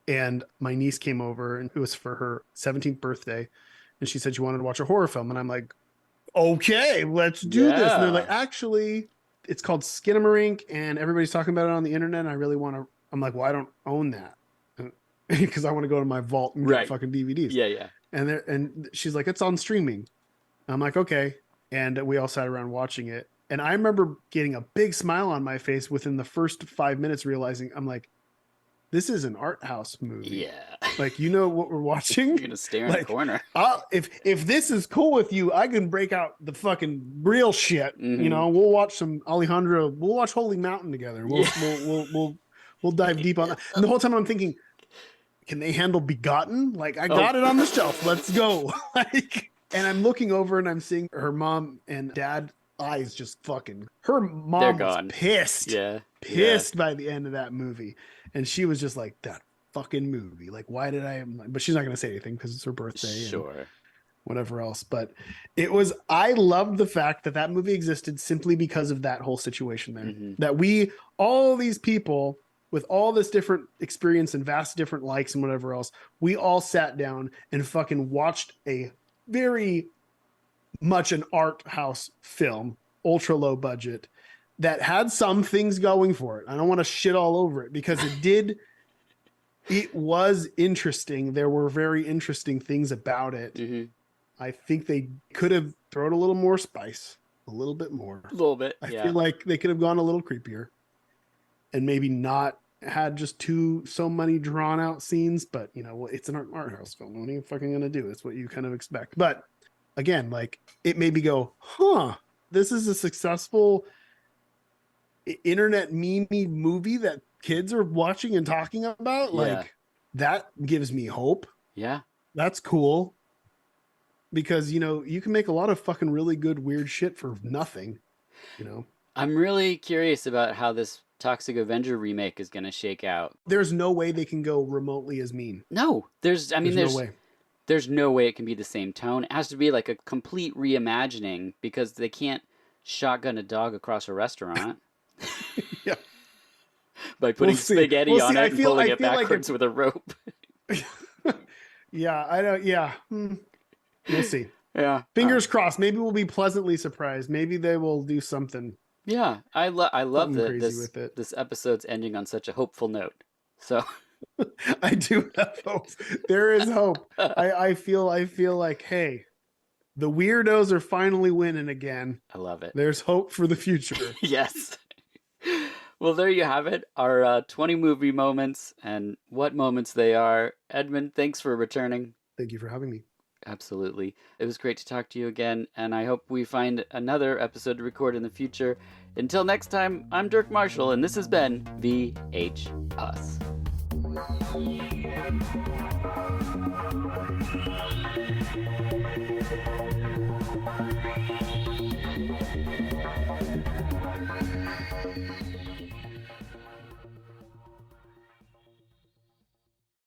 and my niece came over, and it was for her 17th birthday, and she said she wanted to watch a horror film, and I'm like, okay, let's do this. And they're like, actually, it's called Skinamarink, and everybody's talking about it on the internet. And I really want to. I'm like, well, I don't own that because I want to go to my vault and get fucking DVDs. Yeah. And she's like, it's on streaming. I'm like, okay. And we all sat around watching it. And I remember getting a big smile on my face within the first 5 minutes, realizing I'm like, this is an art house movie. Yeah. Like, you know what we're watching? You're gonna stare in a Like, corner. if this is cool with you, I can break out the fucking real shit. You know, we'll watch some Alejandro. We'll watch Holy Mountain together. We'll dive deep on that. And the whole time I'm thinking, can they handle Begotten? Like, I got it on the shelf. Let's go. Like, and I'm looking over and I'm seeing her mom and dad eyes just fucking. Her mom was pissed. Yeah. Pissed by the end of that movie. And she was just like, that fucking movie. Like, why did I? But she's not going to say anything because it's her birthday. Sure. And whatever else. But I loved the fact that movie existed simply because of that whole situation there. That all these people with all this different experience and vast different likes and whatever else, we all sat down and fucking watched a very much an art house film, ultra low budget, that had some things going for it. I don't want to shit all over it because it was interesting. There were very interesting things about it. I think they could have thrown a little more spice, a little bit more. A little bit. I feel like they could have gone a little creepier and maybe not had just so many drawn out scenes, but you know, it's an art house film. What are you fucking going to do? It's what you kind of expect. But again, like, it made me go, this is a successful internet meme movie that kids are watching and talking about. Like, that gives me hope. Yeah. That's cool. Because, you know, you can make a lot of fucking really good, weird shit for nothing, you know? I'm really curious about how this Toxic Avenger remake is going to shake out. There's no way they can go remotely as mean. No, there's no way. There's no way it can be the same tone. It has to be like a complete reimagining because they can't shotgun a dog across a restaurant. Yeah. By putting spaghetti on it and pulling it backwards with a rope. Yeah, I don't. Yeah. We'll see. Yeah. Fingers crossed. Maybe we'll be pleasantly surprised. Maybe they will do something. Yeah. I love that this episode's ending on such a hopeful note. So I do have hope. There is hope. I feel like, hey, the weirdos are finally winning again. I love it. There's hope for the future. Yes. Well, there you have it. Our 20 movie moments and what moments they are. Edmund, thanks for returning. Thank you for having me. Absolutely. It was great to talk to you again, and I hope we find another episode to record in the future. Until next time, I'm Dirk Marshall, and this has been VH Us.